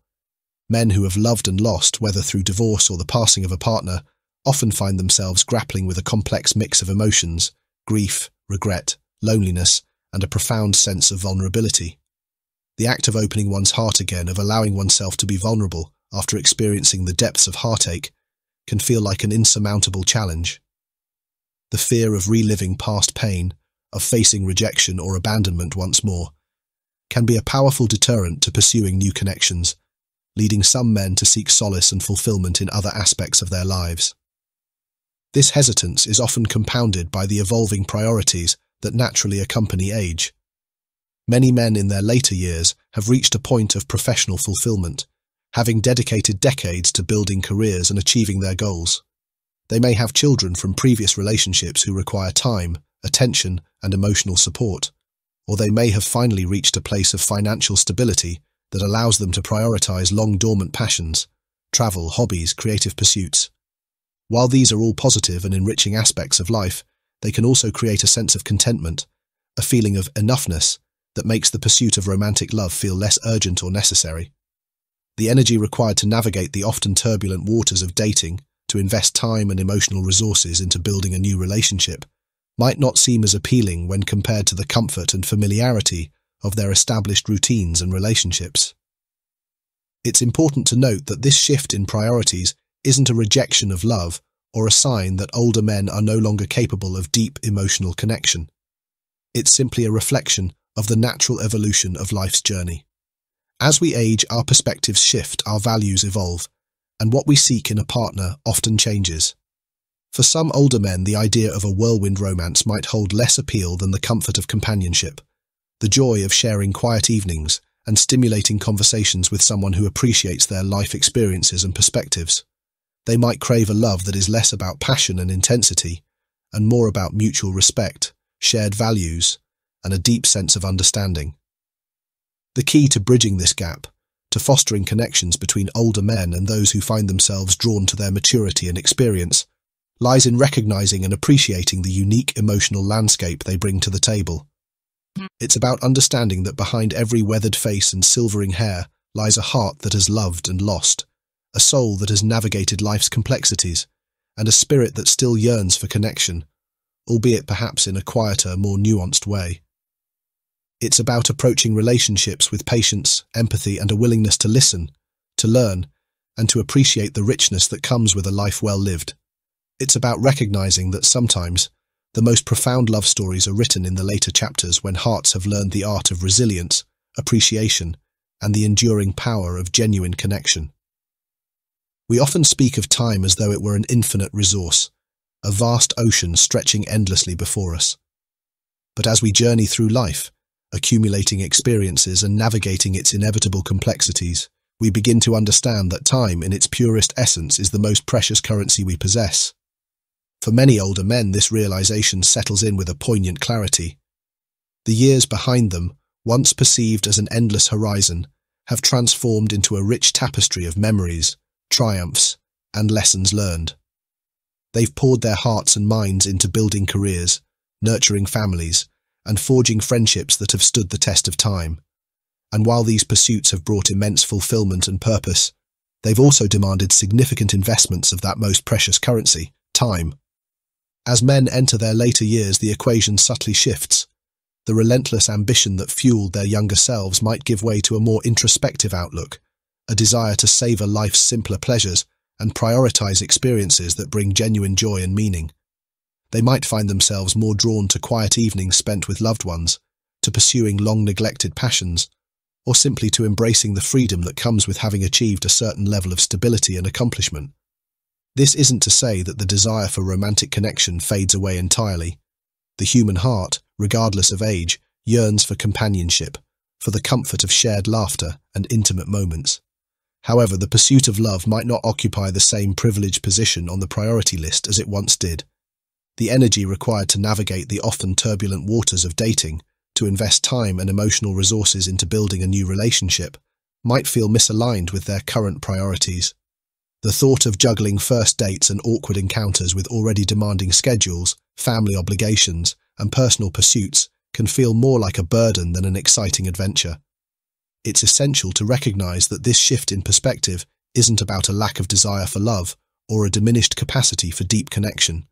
Men who have loved and lost, whether through divorce or the passing of a partner, often find themselves grappling with a complex mix of emotions, grief, regret, loneliness, and a profound sense of vulnerability. The act of opening one's heart again, of allowing oneself to be vulnerable after experiencing the depths of heartache, can feel like an insurmountable challenge. The fear of reliving past pain, of facing rejection or abandonment once more, can be a powerful deterrent to pursuing new connections, leading some men to seek solace and fulfillment in other aspects of their lives. This hesitance is often compounded by the evolving priorities that naturally accompany age. Many men in their later years have reached a point of professional fulfillment, having dedicated decades to building careers and achieving their goals. They may have children from previous relationships who require time, attention, and emotional support, or they may have finally reached a place of financial stability that allows them to prioritize long-dormant passions, travel, hobbies, creative pursuits. While these are all positive and enriching aspects of life, they can also create a sense of contentment, a feeling of enoughness that makes the pursuit of romantic love feel less urgent or necessary. The energy required to navigate the often turbulent waters of dating, to invest time and emotional resources into building a new relationship, might not seem as appealing when compared to the comfort and familiarity of their established routines and relationships. It's important to note that this shift in priorities isn't a rejection of love or a sign that older men are no longer capable of deep emotional connection. It's simply a reflection of the natural evolution of life's journey. As we age, our perspectives shift, our values evolve, and what we seek in a partner often changes. For some older men, the idea of a whirlwind romance might hold less appeal than the comfort of companionship, the joy of sharing quiet evenings and stimulating conversations with someone who appreciates their life experiences and perspectives. They might crave a love that is less about passion and intensity and more about mutual respect, shared values, and a deep sense of understanding. The key to bridging this gap, to fostering connections between older men and those who find themselves drawn to their maturity and experience, lies in recognizing and appreciating the unique emotional landscape they bring to the table. It's about understanding that behind every weathered face and silvering hair lies a heart that has loved and lost, a soul that has navigated life's complexities, and a spirit that still yearns for connection, albeit perhaps in a quieter, more nuanced way. It's about approaching relationships with patience, empathy, and a willingness to listen, to learn, and to appreciate the richness that comes with a life well lived. It's about recognizing that sometimes the most profound love stories are written in the later chapters when hearts have learned the art of resilience, appreciation, and the enduring power of genuine connection. We often speak of time as though it were an infinite resource, a vast ocean stretching endlessly before us. But as we journey through life, accumulating experiences and navigating its inevitable complexities, we begin to understand that time in its purest essence is the most precious currency we possess. For many older men, this realization settles in with a poignant clarity. The years behind them, once perceived as an endless horizon, have transformed into a rich tapestry of memories, triumphs, and lessons learned. They've poured their hearts and minds into building careers, nurturing families, and forging friendships that have stood the test of time. And while these pursuits have brought immense fulfillment and purpose, they've also demanded significant investments of that most precious currency, time. As men enter their later years, the equation subtly shifts. The relentless ambition that fueled their younger selves might give way to a more introspective outlook, a desire to savor life's simpler pleasures and prioritize experiences that bring genuine joy and meaning. They might find themselves more drawn to quiet evenings spent with loved ones, to pursuing long-neglected passions, or simply to embracing the freedom that comes with having achieved a certain level of stability and accomplishment. This isn't to say that the desire for romantic connection fades away entirely. The human heart, regardless of age, yearns for companionship, for the comfort of shared laughter and intimate moments. However, the pursuit of love might not occupy the same privileged position on the priority list as it once did. The energy required to navigate the often turbulent waters of dating, to invest time and emotional resources into building a new relationship, might feel misaligned with their current priorities. The thought of juggling first dates and awkward encounters with already demanding schedules, family obligations, and personal pursuits can feel more like a burden than an exciting adventure. It's essential to recognize that this shift in perspective isn't about a lack of desire for love or a diminished capacity for deep connection.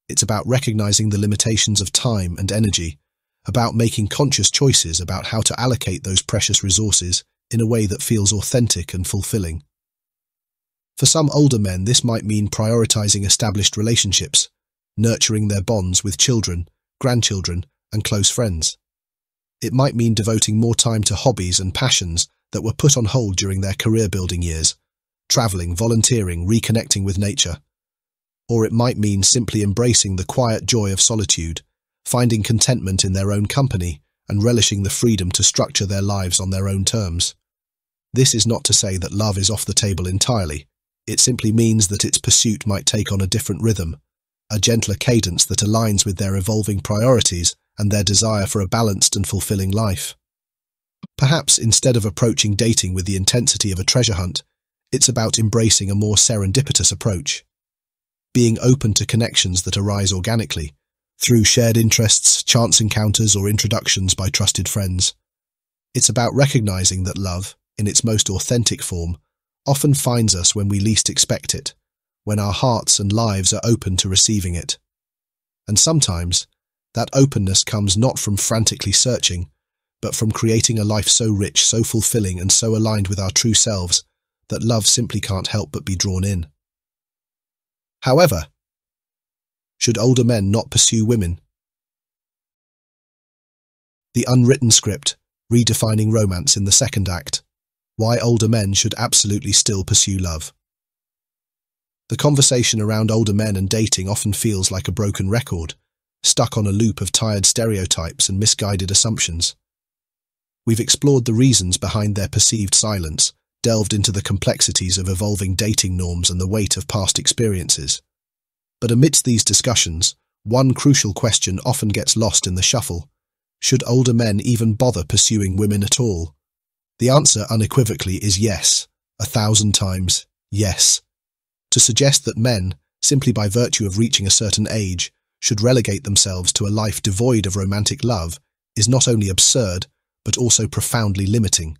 It's about recognizing the limitations of time and energy, about making conscious choices about how to allocate those precious resources in a way that feels authentic and fulfilling. For some older men, this might mean prioritizing established relationships, nurturing their bonds with children, grandchildren, and close friends. It might mean devoting more time to hobbies and passions that were put on hold during their career-building years, traveling, volunteering, reconnecting with nature. Or it might mean simply embracing the quiet joy of solitude, finding contentment in their own company, and relishing the freedom to structure their lives on their own terms. This is not to say that love is off the table entirely. It simply means that its pursuit might take on a different rhythm, a gentler cadence that aligns with their evolving priorities and their desire for a balanced and fulfilling life. Perhaps instead of approaching dating with the intensity of a treasure hunt, it's about embracing a more serendipitous approach, being open to connections that arise organically, through shared interests, chance encounters, or introductions by trusted friends. It's about recognizing that love, in its most authentic form, often finds us when we least expect it, when our hearts and lives are open to receiving it. And sometimes, that openness comes not from frantically searching, but from creating a life so rich, so fulfilling, and so aligned with our true selves that love simply can't help but be drawn in. However, should older men not pursue women? The unwritten script, redefining romance in the second act. Why older men should absolutely still pursue love. The conversation around older men and dating often feels like a broken record, stuck on a loop of tired stereotypes and misguided assumptions. We've explored the reasons behind their perceived silence, delved into the complexities of evolving dating norms and the weight of past experiences. But amidst these discussions, one crucial question often gets lost in the shuffle. Should older men even bother pursuing women at all? The answer unequivocally is yes, 1,000 times yes. To suggest that men, simply by virtue of reaching a certain age, should relegate themselves to a life devoid of romantic love is not only absurd, but also profoundly limiting.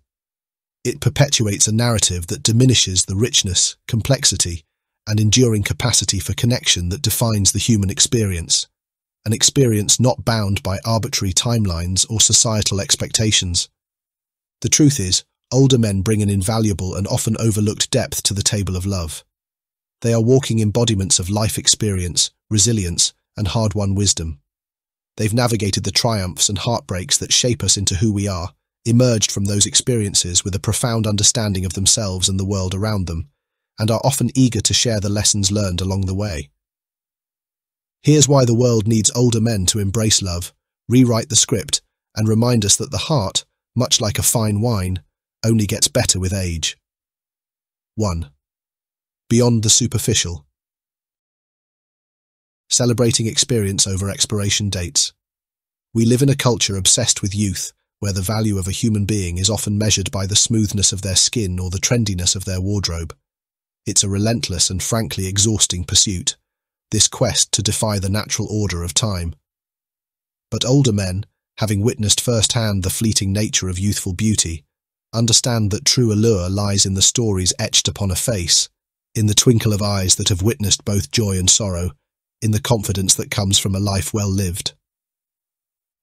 It perpetuates a narrative that diminishes the richness, complexity, and enduring capacity for connection that defines the human experience, an experience not bound by arbitrary timelines or societal expectations. The truth is, older men bring an invaluable and often overlooked depth to the table of love. They are walking embodiments of life experience, resilience, and hard-won wisdom. They've navigated the triumphs and heartbreaks that shape us into who we are, emerged from those experiences with a profound understanding of themselves and the world around them, and are often eager to share the lessons learned along the way. Here's why the world needs older men to embrace love, rewrite the script, and remind us that the heart, much like a fine wine, only gets better with age. 1. Beyond the superficial. Celebrating experience over expiration dates. We live in a culture obsessed with youth, where the value of a human being is often measured by the smoothness of their skin or the trendiness of their wardrobe. It's a relentless and frankly exhausting pursuit, this quest to defy the natural order of time. But older men, having witnessed firsthand the fleeting nature of youthful beauty, understand that true allure lies in the stories etched upon a face, in the twinkle of eyes that have witnessed both joy and sorrow, in the confidence that comes from a life well lived.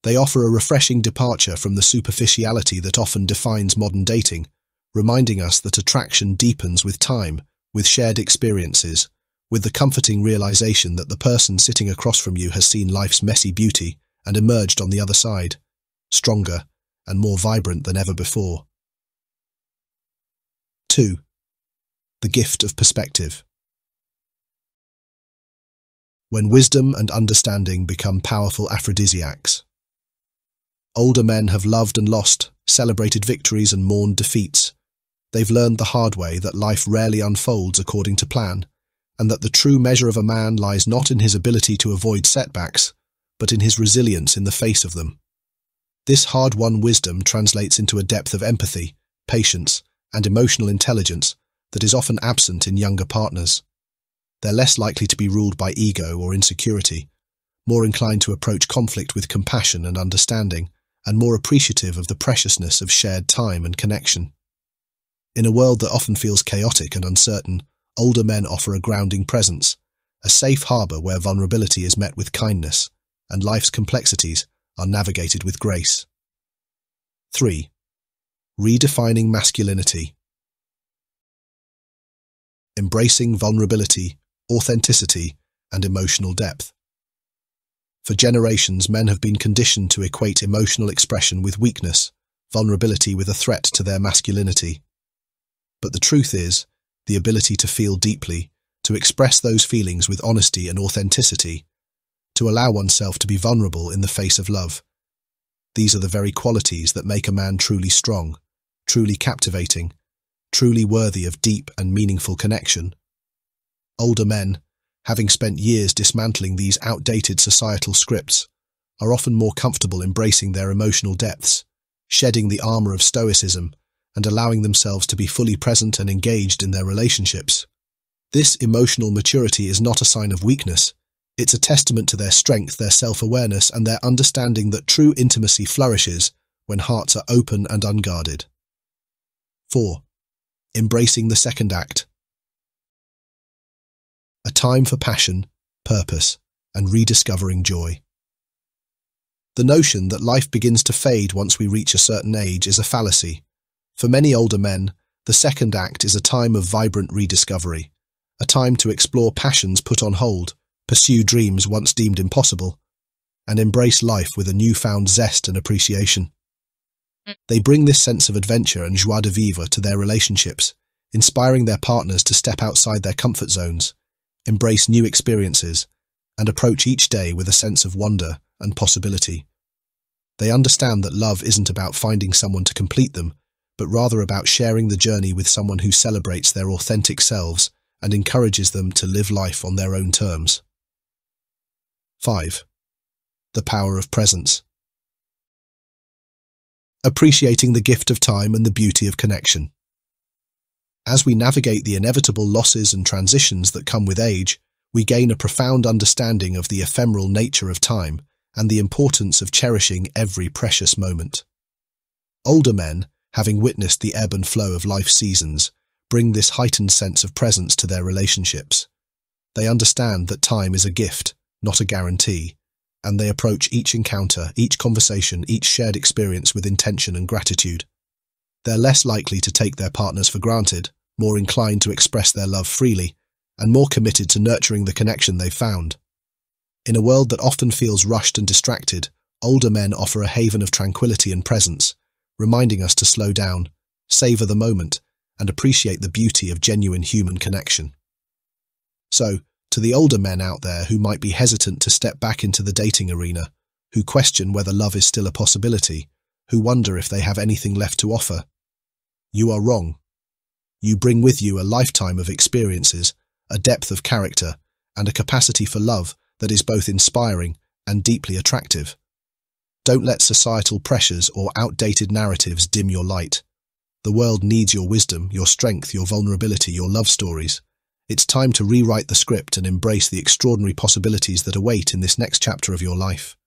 They offer a refreshing departure from the superficiality that often defines modern dating, reminding us that attraction deepens with time, with shared experiences, with the comforting realization that the person sitting across from you has seen life's messy beauty and emerged on the other side, stronger and more vibrant than ever before. 2. The gift of perspective. When wisdom and understanding become powerful aphrodisiacs. Older men have loved and lost, celebrated victories and mourned defeats. They've learned the hard way that life rarely unfolds according to plan, and that the true measure of a man lies not in his ability to avoid setbacks, but in his resilience in the face of them. This hard-won wisdom translates into a depth of empathy, patience, and emotional intelligence that is often absent in younger partners. They're less likely to be ruled by ego or insecurity, more inclined to approach conflict with compassion and understanding, and more appreciative of the preciousness of shared time and connection. In a world that often feels chaotic and uncertain, older men offer a grounding presence, a safe harbour where vulnerability is met with kindness, and life's complexities are navigated with grace. 3. Redefining masculinity. Embracing vulnerability, authenticity, and emotional depth. For generations, men have been conditioned to equate emotional expression with weakness, vulnerability with a threat to their masculinity. But the truth is, the ability to feel deeply, to express those feelings with honesty and authenticity, to allow oneself to be vulnerable in the face of love. These are the very qualities that make a man truly strong, truly captivating, truly worthy of deep and meaningful connection. Older men, having spent years dismantling these outdated societal scripts, are often more comfortable embracing their emotional depths, shedding the armor of stoicism, and allowing themselves to be fully present and engaged in their relationships. This emotional maturity is not a sign of weakness. It's a testament to their strength, their self-awareness, and their understanding that true intimacy flourishes when hearts are open and unguarded. 4. Embracing the second act. A time for passion, purpose, and rediscovering joy. The notion that life begins to fade once we reach a certain age is a fallacy. For many older men, the second act is a time of vibrant rediscovery, a time to explore passions put on hold, pursue dreams once deemed impossible, and embrace life with a newfound zest and appreciation. They bring this sense of adventure and joie de vivre to their relationships, inspiring their partners to step outside their comfort zones, embrace new experiences, and approach each day with a sense of wonder and possibility. They understand that love isn't about finding someone to complete them, but rather about sharing the journey with someone who celebrates their authentic selves and encourages them to live life on their own terms. 5. The power of presence. Appreciating the gift of time and the beauty of connection. As we navigate the inevitable losses and transitions that come with age, we gain a profound understanding of the ephemeral nature of time and the importance of cherishing every precious moment. Older men, having witnessed the ebb and flow of life's seasons, bring this heightened sense of presence to their relationships. They understand that time is a gift, not a guarantee, and they approach each encounter, each conversation, each shared experience with intention and gratitude. They're less likely to take their partners for granted, more inclined to express their love freely, and more committed to nurturing the connection they've found. In a world that often feels rushed and distracted, older men offer a haven of tranquility and presence, reminding us to slow down, savor the moment, and appreciate the beauty of genuine human connection. So, to the older men out there who might be hesitant to step back into the dating arena, who question whether love is still a possibility, who wonder if they have anything left to offer, you are wrong. You bring with you a lifetime of experiences, a depth of character, and a capacity for love that is both inspiring and deeply attractive. Don't let societal pressures or outdated narratives dim your light. The world needs your wisdom, your strength, your vulnerability, your love stories. It's time to rewrite the script and embrace the extraordinary possibilities that await in this next chapter of your life.